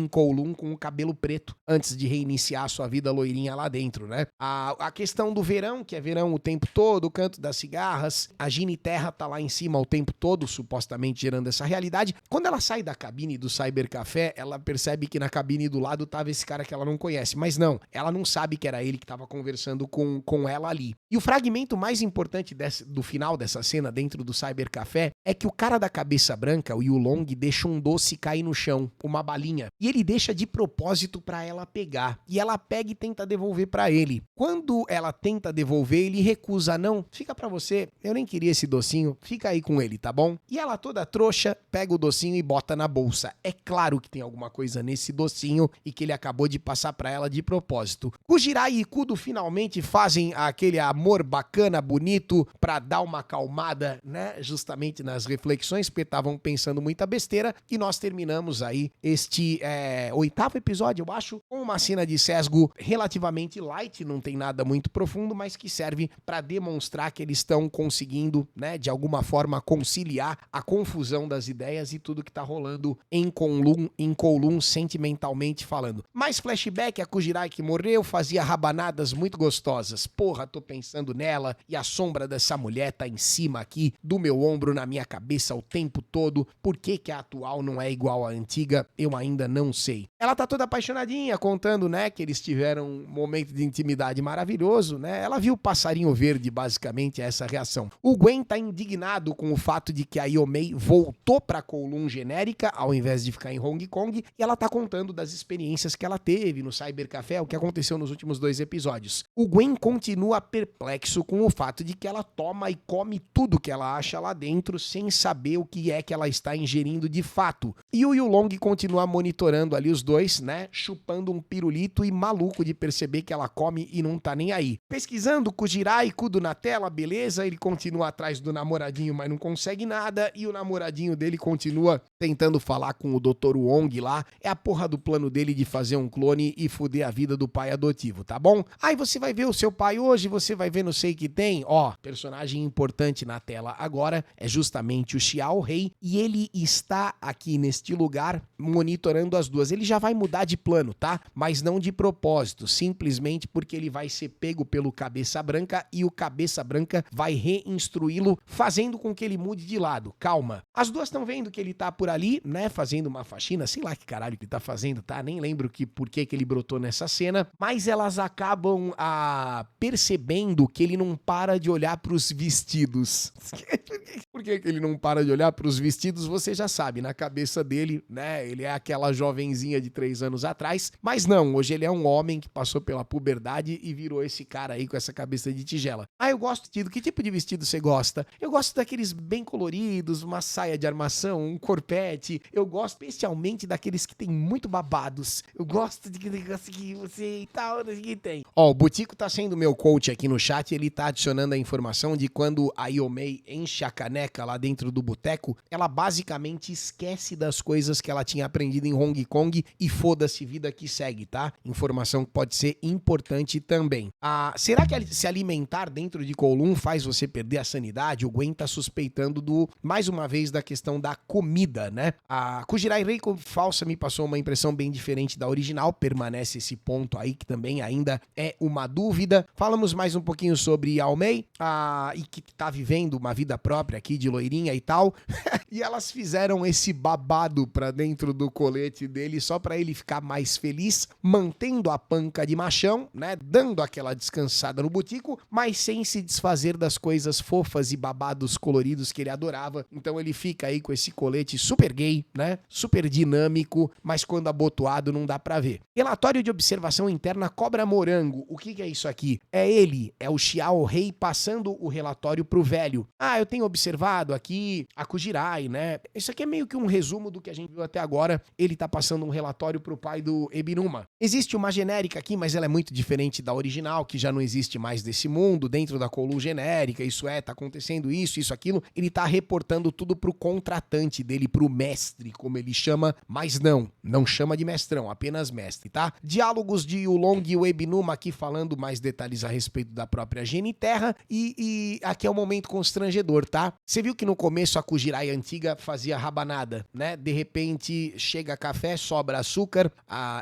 Kowloon com o cabelo preto, antes de reiniciar sua vida loirinha lá dentro, né? A questão do verão, que é verão o tempo todo, o canto das cigarras, a Ginny Terra tá lá em cima o tempo todo, supostamente gerando essa realidade. Quando ela sai da cabine do Cybercafé, ela percebe que na cabine do lado tava esse cara que ela não conhece, mas não, ela não sabe que era ele que tava conversando com ela ali. E o fragmento mais importante do final dessa cena dentro do Cybercafé é que o cara da cabeça branca, o Yulong, deixa um doce cair no chão, uma balinha, e ele deixa de propósito pra ela pegar, e ela pega e tenta devolver pra ele. Quando ela tenta devolver, ele recusa. Não, fica pra você, eu nem queria esse docinho, fica aí com ele, tá bom? E ela toda trouxa, pega o docinho e bota na bolsa. É claro que tem alguma coisa nesse docinho e que ele acabou de passar pra ela de propósito. Kujirai e Kudo finalmente fazem aquele amor bacana, bonito, pra dar uma acalmada, né, justamente nas reflexões, porque estavam pensando muita besteira, e nós terminamos aí este 8º episódio, eu acho, com uma cena de sesgo relativamente light, não tem nada muito profundo, mas que serve pra demonstrar que eles estão conseguindo, né, de alguma forma conciliar a confusão das ideias e tudo que tá rolando em Kowloon sentimentalmente falando. Mais flashback, a Kujirai que morreu, fazia rabanadas muito gostosas. Porra, tô pensando nela e a sombra dessa mulher tá em cima aqui do meu ombro, na minha cabeça o tempo todo. Por que a atual não é igual à antiga? Eu ainda não sei. Ela tá toda apaixonadinha, contando, né, que eles tiveram um momento de intimidade maravilhoso, né? Ela viu o passarinho verde, basicamente, essa reação. O Gwen tá indignado com o fato de que a Yomei voltou pra Kowloon genérica, ao invés de ficar em Hong Kong, e ela tá contando das experiências que ela teve no Cybercafé, o que aconteceu nos últimos 2 episódios. O Gwen continua perplexo com o fato de que ela toma e come tudo que ela acha lá dentro, sem saber o que é que ela está ingerindo de fato. E o Yulong continua monitorando ali os dois, né, chupando um pirulito e maluco de perceber que ela come e não tá nem aí. Pesquisando Kujirai e Kudo na tela, beleza, ele continua atrás do namoradinho, mas não consegue nada, e o namoradinho dele continua tentando falar com o Dr. Wong lá. É a porra do plano dele de fazer um clone e fuder a vida do pai adotivo, tá bom? Aí você vai ver o seu pai hoje, você vai ver não sei o que tem, ó, personagem importante na tela agora é justamente o Xiao Rei, e ele está aqui neste lugar monitorando as duas. Ele já vai mudar de plano, tá? Mas não de propósito, simplesmente porque ele vai ser pego pelo Cabeça Branca e o Cabeça Branca vai reinstruí-lo, fazendo com que ele mude de lado. Calma. As duas estão vendo que ele tá por ali, né, fazendo uma faxina, sei lá que caralho que ele tá fazendo, tá? Nem lembro por que ele brotou nessa cena, mas elas acabam percebendo que ele não para de olhar pros vestidos. Por que ele não para de olhar pros vestidos? Você já sabe, na cabeça dele, né, ele é aquela jovenzinha de 3 anos atrás, mas não, hoje ele é um homem que passou pela puberdade e virou esse cara aí com essa cabeça de tigela. Eu gosto de vestido. Que tipo de vestido você gosta? Eu gosto daqueles bem coloridos, uma saia de armação, um corpete. Eu gosto especialmente daqueles que tem muito babados. Eu gosto de que você e tal, que tem. Ó, o Butico tá sendo meu coach aqui no chat, ele tá adicionando a informação de quando a Yomei enche a caneca lá dentro do boteco, ela basicamente esquece das coisas que ela tinha aprendido em Hong Kong e foda-se, vida que segue, tá? Informação que pode ser importante também. Será que se alimentar dentro de Kowloon faz você perder a sanidade? O Gwen tá suspeitando mais uma vez, da questão da comida, né? A Kujirai Reiko falsa me passou uma impressão bem diferente da original, permanece esse ponto aí que também ainda é uma dúvida. Falamos mais um pouquinho sobre Yao Mei, e que tá vivendo uma vida própria aqui de loirinha e tal, e elas fizeram esse babado pra dentro do colete dele só pra ele ficar mais feliz, mantendo a panca de machão, né? Dando aquela descansada no Butico, mas sem se desfazer das coisas fofas e babados coloridos que ele adorava. Então ele fica aí com esse colete super gay, né? Super dinâmico, mas quando abotoado não dá pra ver. Relatório de observação interna Cobra Morango. O que é isso aqui? É ele, é o Xiao Rei passando o relatório pro velho. Eu tenho observado aqui a Kujirai Kujirai, né? Isso aqui é meio que um resumo do que a gente viu até agora. Ele tá passando um relatório pro pai do Ebinuma. Existe uma genérica aqui, mas ela é muito diferente da original, que já não existe mais desse mundo, dentro da Kowloon genérica, isso tá acontecendo isso, aquilo. Ele tá reportando tudo pro contratante dele, pro mestre, como ele chama, mas não chama de mestrão, apenas mestre, tá? Diálogos de Yulong e o Ebinuma aqui falando mais detalhes a respeito da própria Geniterra e aqui é um momento constrangedor, tá? Você viu que no começo a Kujirai antiga fazia rabanada, né? De repente chega café, sobra açúcar,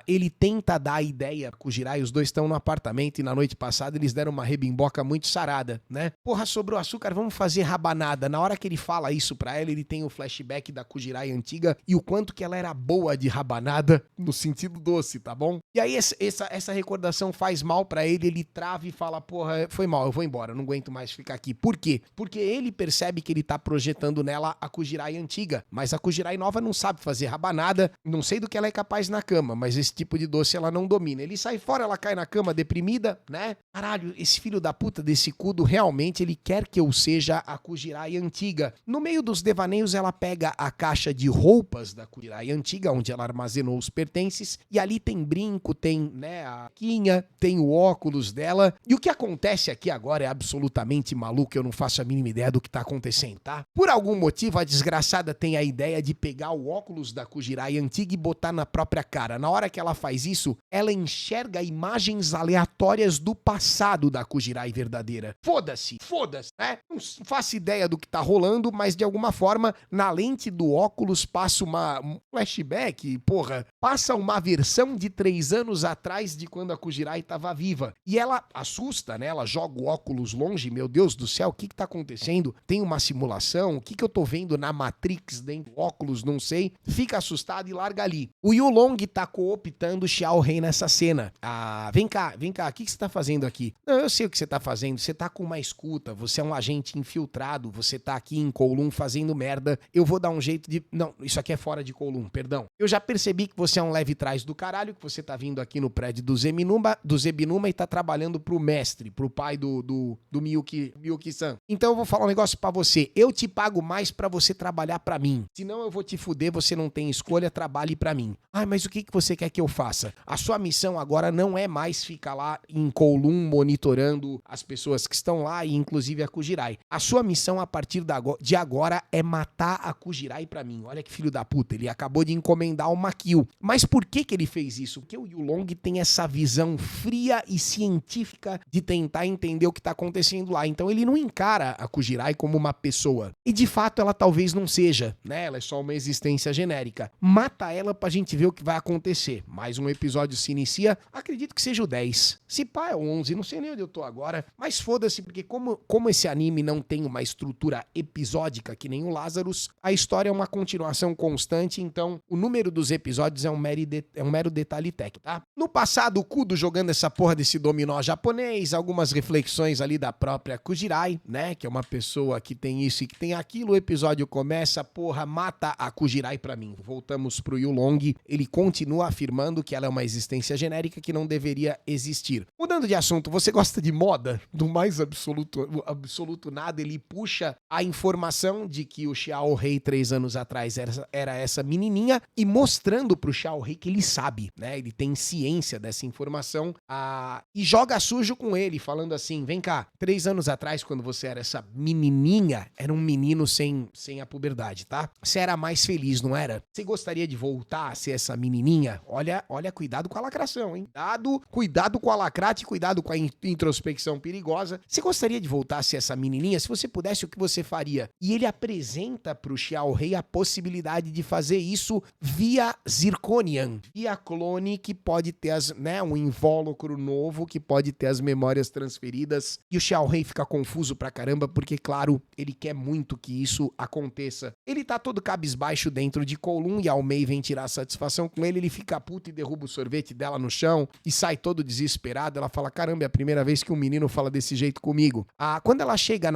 ele tenta dar a ideia, Kujirai, os dois estão no apartamento e na noite passada eles deram uma rebimboca muito sarada, né? Porra, sobrou açúcar, vamos fazer rabanada. Na hora que ele fala isso pra ela, ele tem o flashback da Kujirai antiga e o quanto que ela era boa de rabanada no sentido doce, tá bom? E aí essa recordação faz mal pra ele, ele trava e fala, porra, foi mal, eu vou embora, não aguento mais ficar aqui. Por quê? Porque ele percebe que ele tá projetando nela a Kujirai antiga, mas a Kujirai nova não sabe fazer rabanada, não sei do que ela é capaz na cama, mas esse tipo de doce ela não domina. Ele sai fora, ela cai na cama deprimida, né? Caralho, esse filho da puta desse Kudo, realmente ele quer que eu seja a Kujirai antiga. No meio dos devaneios, ela pega a caixa de roupas da Kujirai antiga, onde ela armazenou os pertences, e ali tem brinco, tem, né, a quinha, tem o óculos dela, e o que acontece aqui agora é absolutamente maluco, eu não faço a mínima ideia do que tá acontecendo, tá? Por algum motivo, a desgraçada tem a ideia de pegar o óculos da Kujirai antiga e botar na própria cara. Na hora que ela faz isso, ela enxerga imagens aleatórias do passado da Kujirai verdadeira. Foda-se, né? Não faço ideia do que tá rolando, mas de alguma forma, na lente do óculos passa um flashback, porra, passa uma versão de 3 anos atrás de quando a Kujirai tava viva. E ela assusta, né? Ela joga o óculos longe, meu Deus do céu, o que tá acontecendo? Tem uma simulação? O que eu tô vendo na Matrix dentro do óculos? Não sei. Fica assustado e larga ali. O Yulong tá cooptando Xiao Rei nessa cena. Vem cá, o que você tá fazendo aqui? Não, eu sei o que você tá fazendo, você tá com uma escuta, você é um agente infiltrado, você tá aqui em Kowloon fazendo merda, eu vou dar um jeito de... Não, isso aqui é fora de Kowloon, perdão. Eu já percebi que você é um leve trás do caralho, que você tá vindo aqui no prédio do Zebinuma e tá trabalhando pro mestre, pro pai do Miyuki-san. Então eu vou falar um negócio pra você, eu te pago mais pra você trabalhar pra mim, senão eu vou te fuder, você não tem escolha, trabalhe pra mim. Ai, mas o que você quer que eu faça? A sua missão agora não é mais ficar lá em Kowloon monitorando as pessoas que estão lá e inclusive a Kujirai. A sua missão a partir de agora é matar a Kujirai pra mim. Olha que filho da puta, ele acabou de encomendar uma kill. Mas por que ele fez isso? Porque o Yulong tem essa visão fria e científica de tentar entender o que tá acontecendo lá. Então ele não encara a Kujirai como uma pessoa. E de fato ela talvez não seja, né? Ela é só uma existência genérica. Mata ela pra gente ver o que vai acontecer. Mais um episódio se inicia, acredito que seja o 10. Se pá é o 11, não sei nem onde eu tô agora, mas foda-se, porque como esse anime não tem uma estrutura episódica que nem o Lazarus, a história é uma continuação constante, então o número dos episódios é um mero detalhe técnico, tá? No passado, o Kudo jogando essa porra desse dominó japonês, algumas reflexões ali da própria Kujirai, né, que é uma pessoa que tem isso e que tem aquilo, o episódio começa, porra, mata a Kujirai pra mim. Voltamos pro Yulong, ele continua afirmando que ela é uma existência genérica que não deveria existir. Mudando de assunto, você gosta de moda? Do mais absoluto nada, ele puxa a informação de que o Xiao Rei 3 anos atrás era essa menininha e mostrando pro Xiao Rei que ele sabe, né? Ele tem ciência dessa informação e joga sujo com ele, falando assim, vem cá, 3 anos atrás, quando você era essa menininha, era um menino sem a puberdade, tá? Você era mais feliz, não era? Você gostaria de voltar a ser essa menininha? Olha, cuidado com a lacração, hein? Cuidado com a lacrate, cuidado com a introspecção perigosa. Você gostaria de voltar a ser essa menininha? Se você pudesse, o que você faria? E ele apresenta pro Xiao Rei a possibilidade de fazer isso via Zirconian, via clone que pode ter um invólucro novo que pode ter as memórias transferidas. E o Xiao Rei fica confuso pra caramba porque, claro, ele quer muito que isso aconteça. Ele tá todo cabisbaixo dentro de Kowloon e a Mei vem tirar satisfação com ele fica puto e derruba o sorvete dela no chão e sai todo desesperado. Ela fala, caramba, é a primeira vez que um menino fala desse jeito comigo. Quando ela chega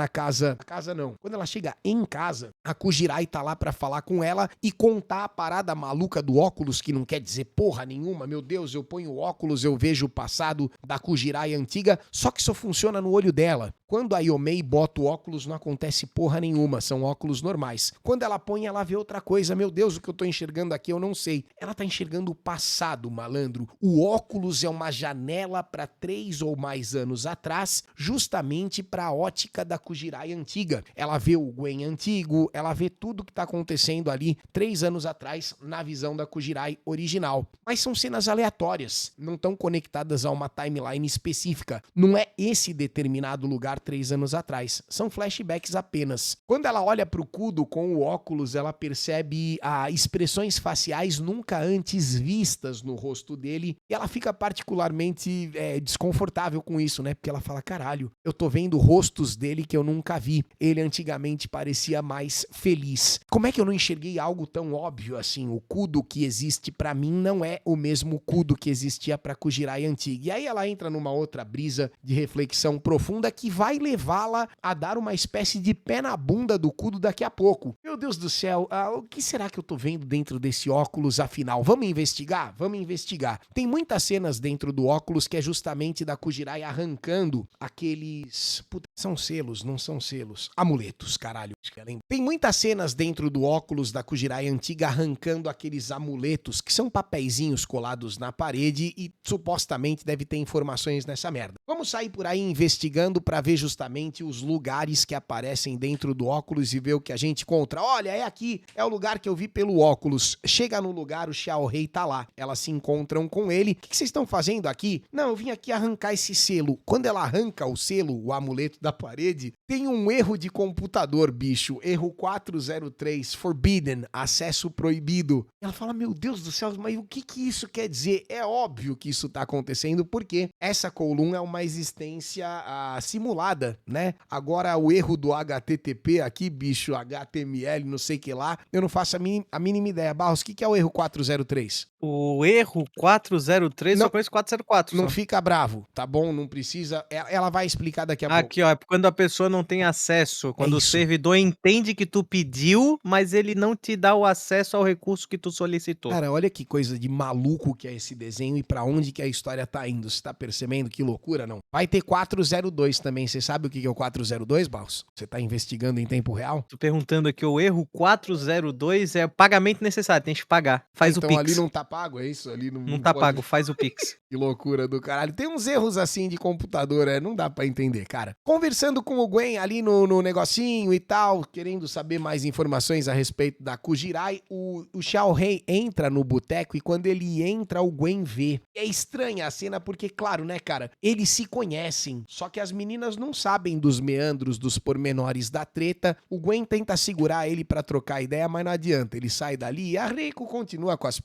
quando ela chega em casa, a Kujirai tá lá pra falar com ela e contar a parada maluca do óculos, que não quer dizer porra nenhuma. Meu Deus, eu ponho o óculos, eu vejo o passado da Kujirai antiga, só que isso funciona no olho dela. Quando a Yomei bota o óculos, não acontece porra nenhuma, são óculos normais. Quando ela põe, ela vê outra coisa. Meu Deus, o que eu tô enxergando aqui eu não sei. Ela tá enxergando o passado, malandro. O óculos é uma janela para 3 ou mais anos atrás, justamente para a ótica da Kujirai antiga. Ela vê o Gwen antigo, ela vê tudo que tá acontecendo ali 3 anos atrás na visão da Kujirai original. Mas são cenas aleatórias, não estão conectadas a uma timeline específica. Não é esse determinado lugar 3 anos atrás. São flashbacks apenas. Quando ela olha pro Kudo com o óculos, ela percebe expressões faciais nunca antes vistas no rosto dele e ela fica particularmente desconfortável com isso, né? Porque ela fala, caralho, eu tô vendo rostos dele que eu nunca vi. Ele antigamente parecia mais feliz. Como é que eu não enxerguei algo tão óbvio assim? O Kudo que existe pra mim não é o mesmo Kudo que existia pra Kujirai antiga. E aí ela entra numa outra brisa de reflexão profunda que vai levá-la a dar uma espécie de pé na bunda do Kudo daqui a pouco. Meu Deus do céu, o que será que eu tô vendo dentro desse óculos afinal? Vamos investigar? Vamos investigar. Tem muitas cenas dentro do óculos que é justamente da Kujirai arrancando aqueles... Puta, são selos, não são selos. Amuletos, caralho. Tem muitas cenas dentro do óculos da Kujirai antiga arrancando aqueles amuletos que são papeizinhos colados na parede e supostamente deve ter informações nessa merda. Vamos sair por aí investigando pra ver justamente os lugares que aparecem dentro do óculos e ver o que a gente encontra. Olha, é aqui, é o lugar que eu vi pelo óculos. Chega no lugar, o Xiao Rei tá lá. Elas se encontram com ele. O que vocês estão fazendo aqui? Não, eu vim aqui arrancar esse selo. Quando ela arranca o selo, o amuleto da parede, tem um erro de computador, bicho. Erro 403, forbidden, acesso proibido. Ela fala, meu Deus do céu, mas o que isso quer dizer? É óbvio que isso tá acontecendo porque essa Kowloon é uma existência simulada, né? Agora o erro do HTTP aqui, bicho, HTML, não sei o que lá, eu não faço a mínima ideia. Barros, o que é o erro 403? O erro 403, Não, só conheço 404. Não Só. fica bravo, tá bom? Não precisa. Ela vai explicar daqui a pouco. Aqui, ó, é quando a pessoa não tem acesso. Quando o isso. servidor entende que tu pediu, mas ele não te dá o acesso ao recurso que tu solicitou. Cara, olha que coisa de maluco que é esse desenho e pra onde que a história tá indo. Você tá percebendo que loucura, não? Vai ter 402 também. Você sabe o que é o 402, Barros? Você tá investigando em tempo real? Tô perguntando aqui, o erro 402 é pagamento necessário, tem que pagar. Faz o Então Pix. ali não tá pago, é isso? Ali Não tá pode... pago, faz o Pix. Que loucura do caralho. Tem uns erros assim de computador, não dá pra entender, cara. Conversando com o Gwen ali no negocinho e tal, querendo saber mais informações a respeito da Kujirai, o Xiao Rei entra no boteco e quando ele entra, o Gwen vê. É estranha a cena porque, claro, né, cara, eles se conhecem, só que as meninas não sabem dos meandros, dos pormenores da treta. O Gwen tenta segurar ele pra trocar ideia, mas não adianta. Ele sai dali e a Reiko continua com as...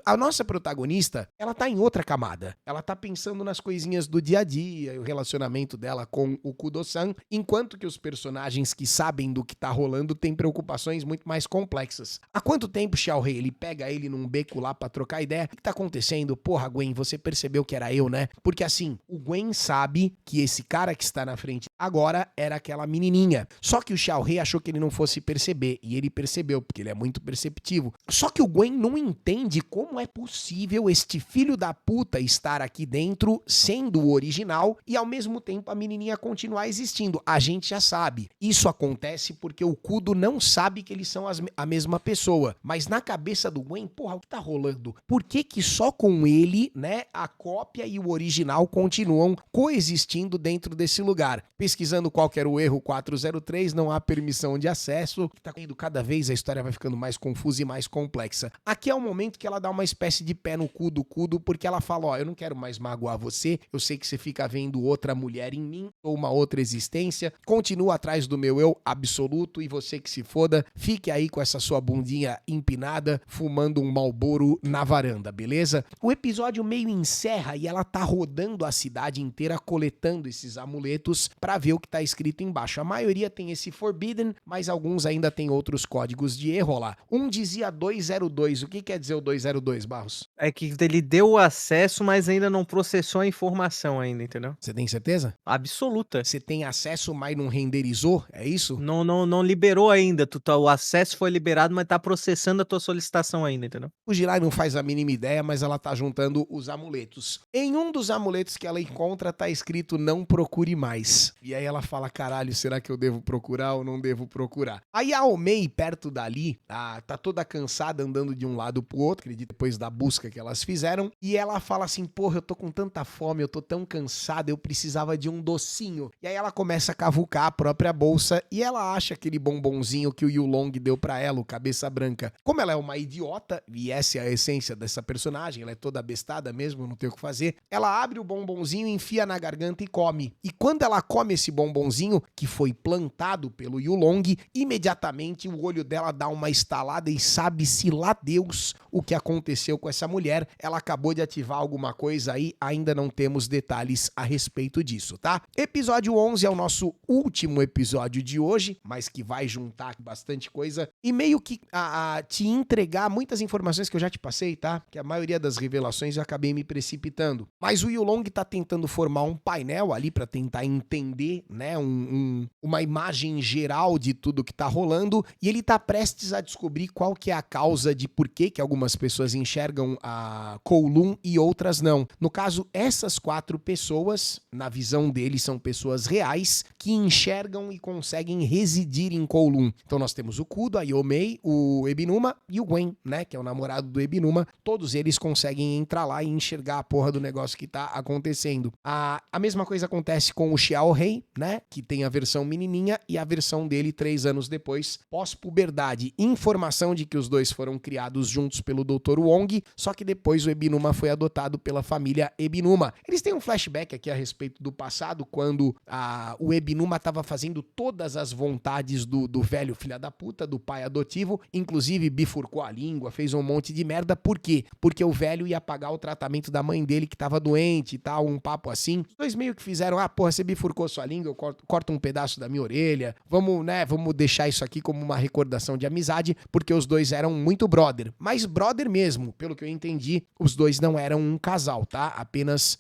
A nossa protagonista, ela tá em outra camada. Ela tá pensando nas coisinhas do dia a dia, o relacionamento dela com o Kudo-san, enquanto que os personagens que sabem do que tá rolando têm preocupações muito mais complexas. Há quanto tempo Xiao Rei, ele pega ele num beco lá pra trocar ideia? O que tá acontecendo? Porra, Gwen, você percebeu que era eu, né? Porque assim, o Gwen sabe que esse cara que está na frente agora era aquela menininha. Só que o Xiao Rei achou que ele não fosse perceber, e ele percebeu, porque ele é muito perceptivo. Só que o Gwen não entende como é possível este filho da puta estar aqui dentro, sendo o original, e ao mesmo tempo a menininha continuar existindo. A gente já sabe. Isso acontece porque o Kudo não sabe que eles são a mesma pessoa. Mas na cabeça do Gwen, porra, o que tá rolando? Por que que só com ele, né, a cópia e o original continuam coexistindo dentro desse lugar? Pesquisando qual que era o erro 403, não há permissão de acesso. Tá indo cada vez, a história vai ficando mais confusa e mais complexa. Aqui é o momento que ela dá uma espécie de pé no cu do Kudo, porque ela fala, ó, eu não quero mais magoar você, eu sei que você fica vendo outra mulher em mim, ou uma outra existência, continua atrás do meu eu absoluto e você que se foda, fique aí com essa sua bundinha empinada, fumando um Marlboro na varanda, beleza? O episódio meio encerra e ela tá rodando a cidade inteira coletando esses amuletos pra ver o que tá escrito embaixo. A maioria tem esse Forbidden, mas alguns ainda tem outros códigos de erro lá. Um dizia 202, o que quer dizer o 202, Barros? É que ele deu o acesso, mas ainda não processou a informação ainda, entendeu? Você tem certeza? Absoluta. Você tem acesso, mas não renderizou? É isso? Não liberou ainda. O acesso foi liberado, mas tá processando a tua solicitação ainda, entendeu? O Jirai não faz a mínima ideia, mas ela tá juntando os amuletos. Em um dos amuletos que ela encontra, tá escrito não procure mais. E E aí ela fala, caralho, será que eu devo procurar ou não devo procurar? Aí a Omei, perto dali, tá toda cansada andando de um lado pro outro, acredito, depois da busca que elas fizeram, e ela fala assim, porra, eu tô com tanta fome, eu tô tão cansada, eu precisava de um docinho. E aí ela começa a cavucar a própria bolsa e ela acha aquele bombonzinho que o Yulong deu pra ela, o cabeça branca. Como ela é uma idiota, e essa é a essência dessa personagem, ela é toda bestada mesmo, não tem o que fazer, ela abre o bombonzinho, enfia na garganta e come. E quando ela come esse bombonzinho, que foi plantado pelo Yulong, imediatamente o olho dela dá uma estalada e sabe-se lá Deus o que aconteceu com essa mulher. Ela acabou de ativar alguma coisa aí, ainda não temos detalhes a respeito disso, tá? Episódio 11 é o nosso último episódio de hoje, mas que vai juntar bastante coisa e meio que te entregar muitas informações que eu já te passei, tá? Que a maioria das revelações eu acabei me precipitando. Mas o Yulong tá tentando formar um painel ali pra tentar entender, né, uma imagem geral de tudo que tá rolando, e ele tá prestes a descobrir qual que é a causa de por que algumas pessoas enxergam a Kowloon e outras não. No caso, essas 4 pessoas, na visão dele, são pessoas reais que enxergam e conseguem residir em Kowloon. Então nós temos o Kudo, a Yomei, o Ebinuma e o Gwen, né, que é o namorado do Ebinuma. Todos eles conseguem entrar lá e enxergar a porra do negócio que tá acontecendo. A mesma coisa acontece com o Xiao Rei, né, que tem a versão menininha e a versão dele 3 anos depois, pós-puberdade. Informação de que os dois foram criados juntos pelo Dr. Wong, só que depois o Ebinuma foi adotado pela família Ebinuma. Eles têm um flashback aqui a respeito do passado, quando o Ebinuma estava fazendo todas as vontades do velho filho da puta, do pai adotivo, inclusive bifurcou a língua, fez um monte de merda. Por quê? Porque o velho ia pagar o tratamento da mãe dele que tava doente e tal, um papo assim. Os dois meio que fizeram, porra, você bifurcou sua língua, eu corto um pedaço da minha orelha, vamos deixar isso aqui como uma recordação de amizade, porque os dois eram muito brother. Mas brother mesmo, pelo que eu entendi, os dois não eram um casal, tá? Apenas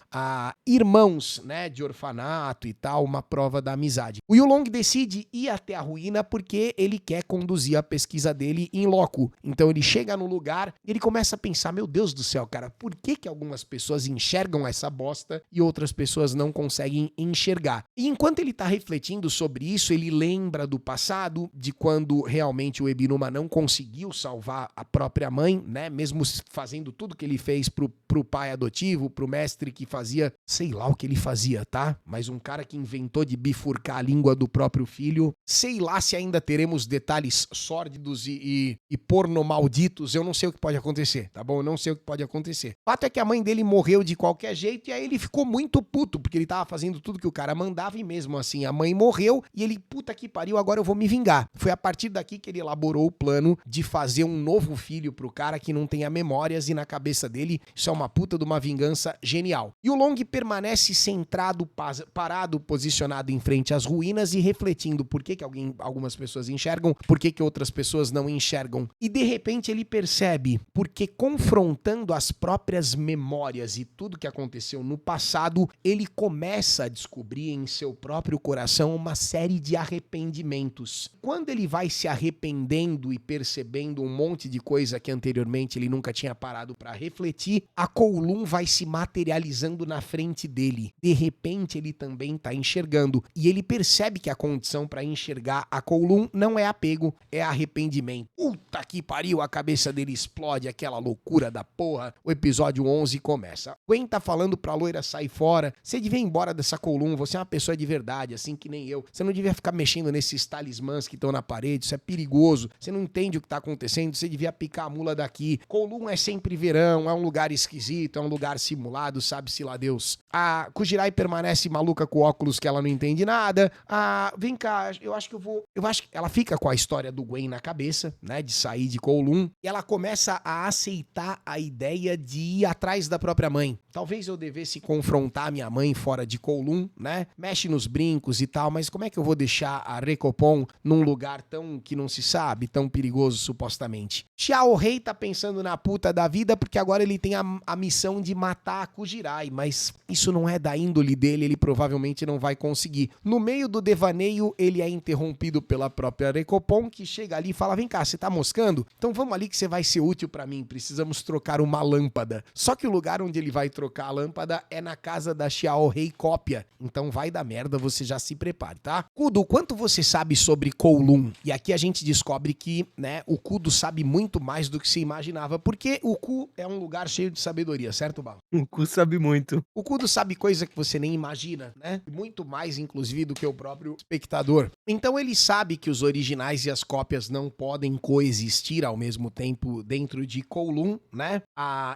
irmãos, né, de orfanato e tal, uma prova da amizade. O Yulong decide ir até a ruína porque ele quer conduzir a pesquisa dele em loco. Então ele chega no lugar e ele começa a pensar, meu Deus do céu, cara, por que algumas pessoas enxergam essa bosta e outras pessoas não conseguem enxergar? E enquanto ele tá refletindo sobre isso, ele lembra do passado, de quando realmente o Ebinuma não conseguiu salvar a própria mãe, né, mesmo fazendo tudo que ele fez pro pai adotivo, pro mestre que fazia, sei lá o que ele fazia, tá? Mas um cara que inventou de bifurcar a língua do próprio filho, sei lá se ainda teremos detalhes sórdidos e porno malditos, eu não sei o que pode acontecer, tá bom? Eu não sei o que pode acontecer. O fato é que a mãe dele morreu de qualquer jeito e aí ele ficou muito puto, porque ele tava fazendo tudo que o cara mandava e mesmo assim a mãe morreu e ele, puta que pariu, agora eu vou me vingar. Foi a partir daqui que ele elaborou o plano de fazer um novo filho pro cara que não tenha memórias e na cabeça dele isso é uma puta de uma vingança genial. E o Long permanece centrado, parado, posicionado em frente às ruínas e refletindo por que algumas pessoas enxergam, por que outras pessoas não enxergam. E de repente ele percebe, porque confrontando as próprias memórias e tudo que aconteceu no passado, ele começa a descobrir em seu próprio coração uma série de arrependimentos. Quando ele vai se arrependendo e percebendo um monte de coisa que anteriormente ele nunca tinha parado para refletir, a Kowloon vai se materializando na frente dele. De repente ele também tá enxergando e ele percebe que a condição para enxergar a Kowloon não é apego, é arrependimento. Puta que pariu, a cabeça dele explode, aquela loucura da porra. O episódio 11 começa. Gwen tá falando pra loira sair fora. Você devia ir embora dessa Kowloon, você é uma pessoa de verdade, assim que nem eu. Você não devia ficar mexendo nesses talismãs que estão na parede, isso é perigoso. Você não entende o que tá acontecendo, você devia picar a mula daqui. Kowloon é sempre verão, é um lugar esquisito, é um lugar simulado, sabe-se lá Deus. A Kujirai permanece maluca com óculos que ela não entende nada. Vem cá, eu acho que ela fica com a história do Gwen na cabeça, né, de sair de Kowloon, e ela começa a aceitar a ideia de ir atrás da própria mãe. Talvez eu devesse confrontar minha mãe fora de Kowloon, né? Mexe nos brincos e tal, mas como é que eu vou deixar a Recopon num lugar tão que não se sabe, tão perigoso supostamente? Xiao Rei tá pensando na puta da vida porque agora ele tem a missão de matar a Kujirai, mas isso não é da índole dele, ele provavelmente não vai conseguir. No meio do devaneio, ele é interrompido pela própria Recopon, que chega ali e fala, vem cá, você tá moscando? Então vamos ali que você vai ser útil pra mim, precisamos trocar uma lâmpada. Só que o lugar onde ele vai trocar a lâmpada é na casa da Xiao Rei Cópia, então vai dar merda, você já se prepare, tá? Kudo, quanto você sabe sobre Kowloon? E aqui a gente descobre que, né, o Kudo sabe muito mais do que se imaginava, porque o Ku é um lugar cheio de sabedoria, certo, Bal? O cu sabe muito. O Kudo sabe coisa que você nem imagina, né? Muito mais, inclusive, do que o próprio espectador. Então ele sabe que os originais e as cópias não podem coexistir ao mesmo tempo dentro de Kowloon, né?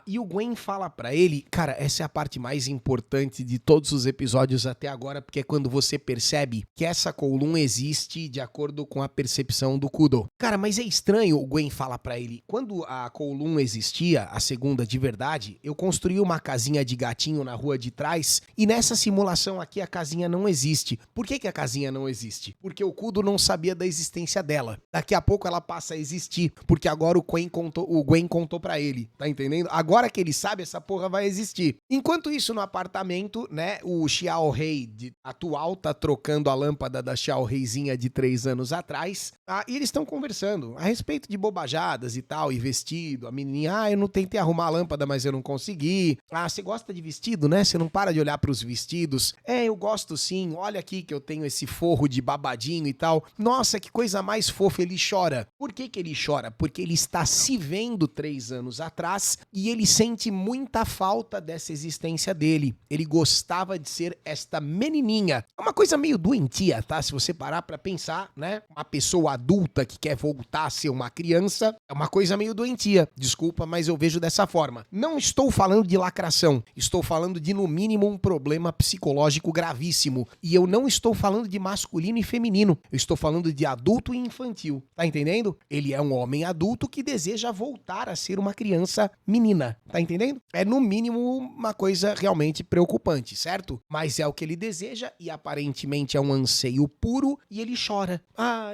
E o Gwen fala pra ele, cara, essa é a parte mais importante de todos os episódios até agora, porque é quando você percebe que essa Kowloon existe de acordo com a percepção do Kudo. Cara, mas é estranho, o Gwen fala pra ele, quando a Kowloon existia, a segunda de verdade, eu construí uma casinha de gatinho na rua de trás e nessa simulação aqui a casinha não existe. Por que a casinha não existe? Porque o Kudo não sabia da existência dela. Daqui a pouco ela passa a existir, porque agora o Gwen contou pra ele, tá entendendo? Agora que ele sabe, essa porra vai existir. Enquanto isso, no apartamento, né, o Xiao Rei atual tá trocando a lâmpada da Xiao Reizinha de 3 anos atrás, e eles estão conversando a respeito de bobajadas e tal, e vestido, a menininha, eu não tentei arrumar a lâmpada, mas eu não consegui. Você gosta de vestido, né? Você não para de olhar pros vestidos. Eu gosto sim, olha aqui que eu tenho esse forro de babadinho e tal. Nossa, que coisa mais fofa, ele chora. Por que ele chora? Porque ele está se vendo 3 anos atrás e ele sente muita falta dessa existência dele. Ele gostava de ser esta menininha. É uma coisa meio doentia, tá? Se você parar pra pensar, né? Uma pessoa adulta que quer voltar a ser uma criança, é uma coisa meio doentia. Desculpa, mas eu vejo dessa forma. Não estou falando de lacração, estou falando de, no mínimo, um problema psicológico gravíssimo. E eu não estou falando de masculino e feminino, eu estou falando de adulto e infantil. Tá entendendo? Ele é um homem adulto que deseja voltar a ser uma criança menina. Tá entendendo? É, no mínimo, uma coisa realmente preocupante, certo? Mas é o que ele deseja e aparentemente é um anseio puro e ele chora.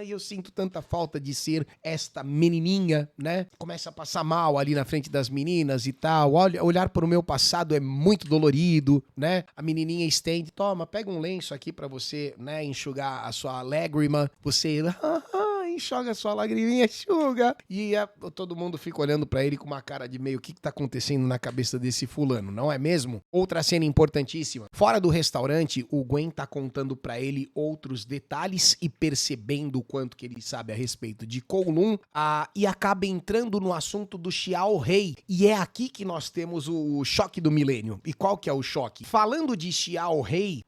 Eu sinto tanta falta de ser esta menininha, né? Começa a passar mal ali na frente das meninas e tal. Olhar para o meu passado é muito dolorido, né? A menininha estende, toma, pega um lenço aqui pra você, né, enxugar a sua lágrima. Você enxuga a sua lagriminha, enxuga. E todo mundo fica olhando pra ele com uma cara de meio, o que tá acontecendo na cabeça desse fulano, não é mesmo? Outra cena importantíssima. Fora do restaurante, o Gwen tá contando pra ele outros detalhes e percebendo o quanto que ele sabe a respeito de Kowloon, e acaba entrando no assunto do Xiao Rei. E é aqui que nós temos o choque do milênio. E qual que é o choque? Falando de Xiao Rei,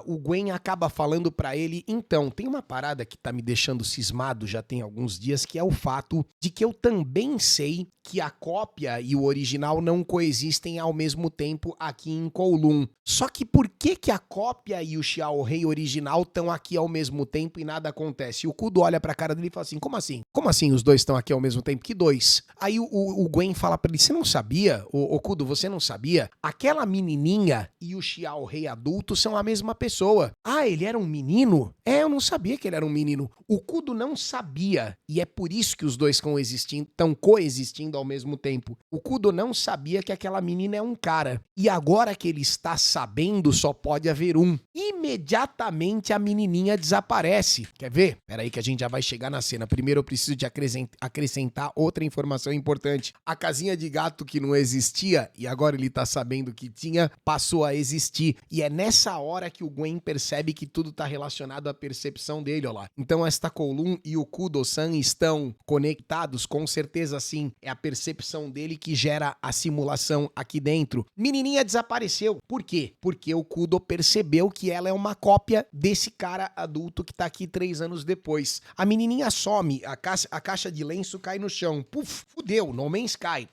o Gwen acaba falando pra ele, então, tem uma parada que tá me deixando cismado já tem alguns dias, que é o fato de que eu também sei que a cópia e o original não coexistem ao mesmo tempo aqui em Kowloon. Só que por que a cópia e o Xiao Rei original estão aqui ao mesmo tempo e nada acontece? E o Kudo olha pra cara dele e fala assim, como assim? Como assim os dois estão aqui ao mesmo tempo? Que dois? Aí o Gwen fala pra ele, você não sabia? O Kudo, você não sabia? Aquela menininha e o Xiao Rei adulto são a mesma pessoa. Ele era um menino? Eu não sabia que ele era um menino. O Kudo não sabia, e é por isso que os dois estão coexistindo ao mesmo tempo. O Kudo não sabia que aquela menina é um cara. E agora que ele está sabendo, só pode haver um. Imediatamente a menininha desaparece. Quer ver? Peraí que a gente já vai chegar na cena. Primeiro eu preciso de acrescentar outra informação importante. A casinha de gato que não existia, e agora ele tá sabendo que tinha, passou a existir. E é nessa hora que o Gwen percebe que tudo tá relacionado à percepção dele, ó lá. Então esta Kowloon e o Kudo-san estão conectados, com certeza sim. É a percepção dele que gera a simulação aqui dentro. Menininha desapareceu. Por quê? Porque o Kudo percebeu que ela é uma cópia desse cara adulto que tá aqui 3 anos depois. A menininha some, a caixa de lenço cai no chão. Puf, fudeu, No Man's Sky.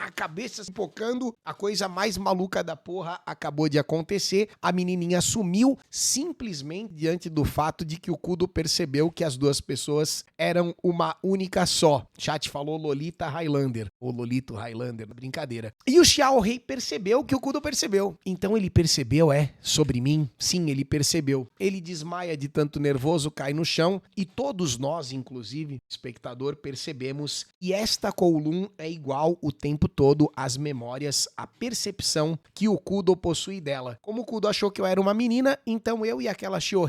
A cabeça se pocando, a coisa mais maluca da porra acabou de acontecer. A menininha sumiu simplesmente diante do fato de que o Kudo percebeu que as duas pessoas eram uma única só. Chat falou Lolita Highlander, ou Lolito Highlander, brincadeira. E o Xiao Rei percebeu que o Kudo percebeu. Então ele percebeu, sobre mim? Sim, ele percebeu. Ele desmaia de tanto nervoso, cai no chão, e todos nós, inclusive, espectador, percebemos. E esta Kowloon é igual o tempo todo às memórias, à percepção que o Kudo possui dela. Como o Kudo achou que eu era uma menina, então eu e aquela Xiao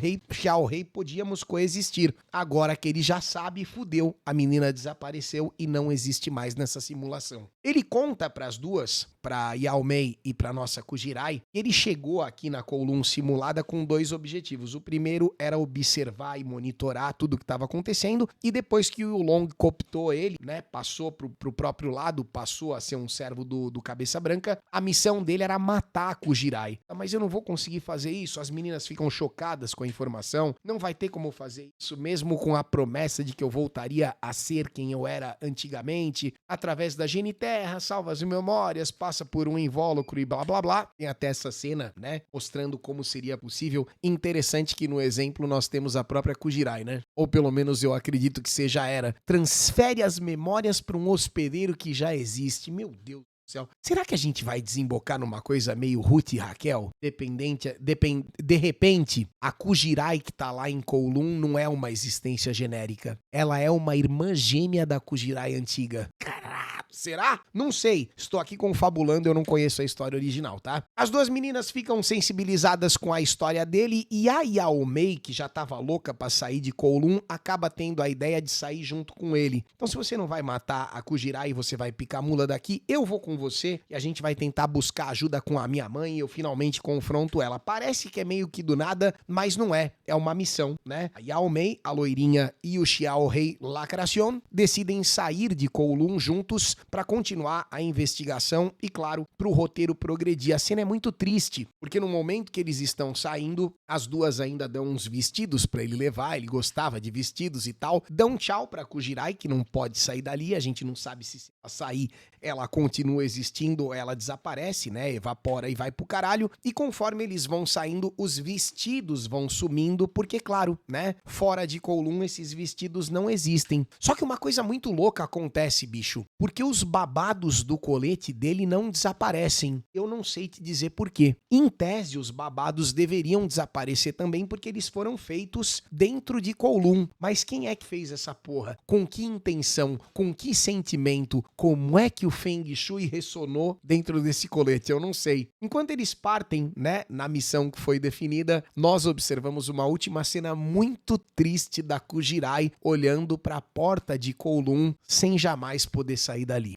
Rei podíamos coexistir. Agora que ele já já sabe, fudeu, a menina desapareceu e não existe mais nessa simulação. Ele conta pras duas, pra Yao Mei e pra nossa Kujirai, que ele chegou aqui na Kowloon simulada com 2 objetivos. O primeiro era observar e monitorar tudo o que estava acontecendo, e depois que o Long cooptou ele, né, passou pro próprio lado, passou a ser um servo do Cabeça Branca, a missão dele era matar a Kujirai. Mas eu não vou conseguir fazer isso, as meninas ficam chocadas com a informação, não vai ter como fazer isso, mesmo com a promessa de que eu voltaria a ser quem eu era antigamente, através da Geniterra, salva as memórias, passa por um invólucro e blá blá blá. Tem até essa cena, né, mostrando como seria possível. Interessante que no exemplo nós temos a própria Kujirai, né? Ou pelo menos eu acredito que seja a Era. Transfere as memórias para um hospedeiro que já existe. Meu Deus do céu. Será que a gente vai desembocar numa coisa meio Ruth e Raquel? De repente, a Kujirai que tá lá em Kowloon não é uma existência genérica. Ela é uma irmã gêmea da Kujirai antiga. Caralho, será? Não sei. Estou aqui confabulando, eu não conheço a história original, tá? As duas meninas ficam sensibilizadas com a história dele e a Yao Mei, que já tava louca pra sair de Kowloon, acaba tendo a ideia de sair junto com ele. Então, se você não vai matar a Kujirai e você vai picar a mula daqui, eu vou com você e a gente vai tentar buscar ajuda com a minha mãe e eu finalmente confronto ela. Parece que é meio que do nada, mas não é. É uma missão, né? A Yao Mei, a loirinha e o Xiao Rei Lacracion decidem sair de Kowloon juntos para continuar a investigação e, claro, pro roteiro progredir. A cena é muito triste, porque no momento que eles estão saindo, as duas ainda dão uns vestidos para ele levar, ele gostava de vestidos e tal, dão tchau pra Kujirai, que não pode sair dali, a gente não sabe se ela sair, ela continua existindo ou ela desaparece, né, evapora e vai pro caralho, e conforme eles vão saindo, os vestidos vão sumindo, porque, claro, né, fora de Kowloon esses vestidos não existem. Só que uma coisa muito louca acontece, bicho, porque os babados do colete dele não desaparecem. Eu não sei te dizer por quê. Em tese, os babados deveriam desaparecer também porque eles foram feitos dentro de Kowloon. Mas quem é que fez essa porra? Com que intenção? Com que sentimento? Como é que o Feng Shui ressonou dentro desse colete? Eu não sei. Enquanto eles partem, né, na missão que foi definida, nós observamos uma última cena muito triste da Kujirai olhando para a porta de Kowloon sem jamais poder sair dali.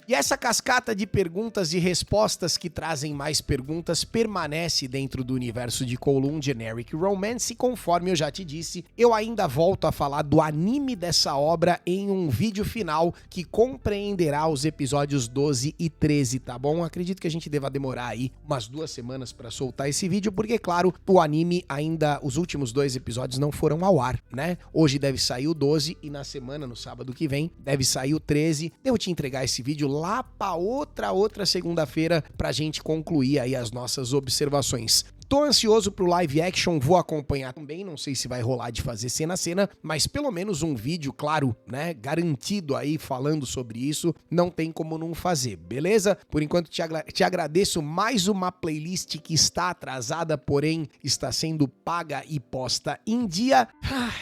E essa cascata de perguntas e respostas que trazem mais perguntas permanece dentro do universo de Kowloon Generic Romance, e conforme eu já te disse, eu ainda volto a falar do anime dessa obra em um vídeo final que compreenderá os episódios 12 e 13, tá bom? Acredito que a gente deva demorar aí umas 2 semanas pra soltar esse vídeo, porque, claro, o anime ainda, os últimos 2 episódios não foram ao ar, né? Hoje deve sair o 12 e na semana, no sábado que vem, deve sair o 13. Devo te entregar esse vídeo lá pra outra segunda-feira pra gente concluir aí as nossas observações. Tô ansioso pro live action, vou acompanhar também, não sei se vai rolar de fazer cena a cena, mas pelo menos um vídeo, claro, né, garantido aí falando sobre isso, não tem como não fazer, beleza? Por enquanto te agradeço, mais uma playlist que está atrasada, porém está sendo paga e posta em dia.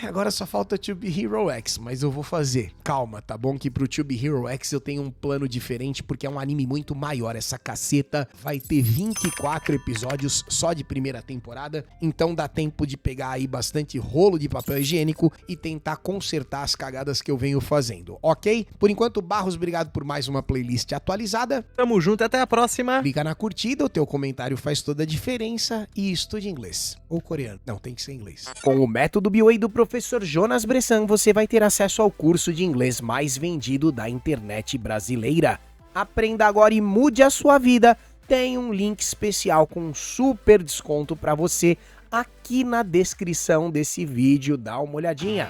Agora só falta Tube Hero X, mas eu vou fazer. Calma, tá bom? Que pro Tube Hero X eu tenho um plano diferente, porque é um anime muito maior, essa caceta vai ter 24 episódios só de primeira temporada, então dá tempo de pegar aí bastante rolo de papel higiênico e tentar consertar as cagadas que eu venho fazendo, ok? Por enquanto, Barros, obrigado por mais uma playlist atualizada. Tamo junto, até a próxima. Clica na curtida, o teu comentário faz toda a diferença e estude inglês. Ou coreano. Não, tem que ser inglês. Com o método BWay do professor Jonas Bressan, você vai ter acesso ao curso de inglês mais vendido da internet brasileira. Aprenda agora e mude a sua vida. Tem um link especial com um super desconto para você aqui na descrição desse vídeo. Dá uma olhadinha.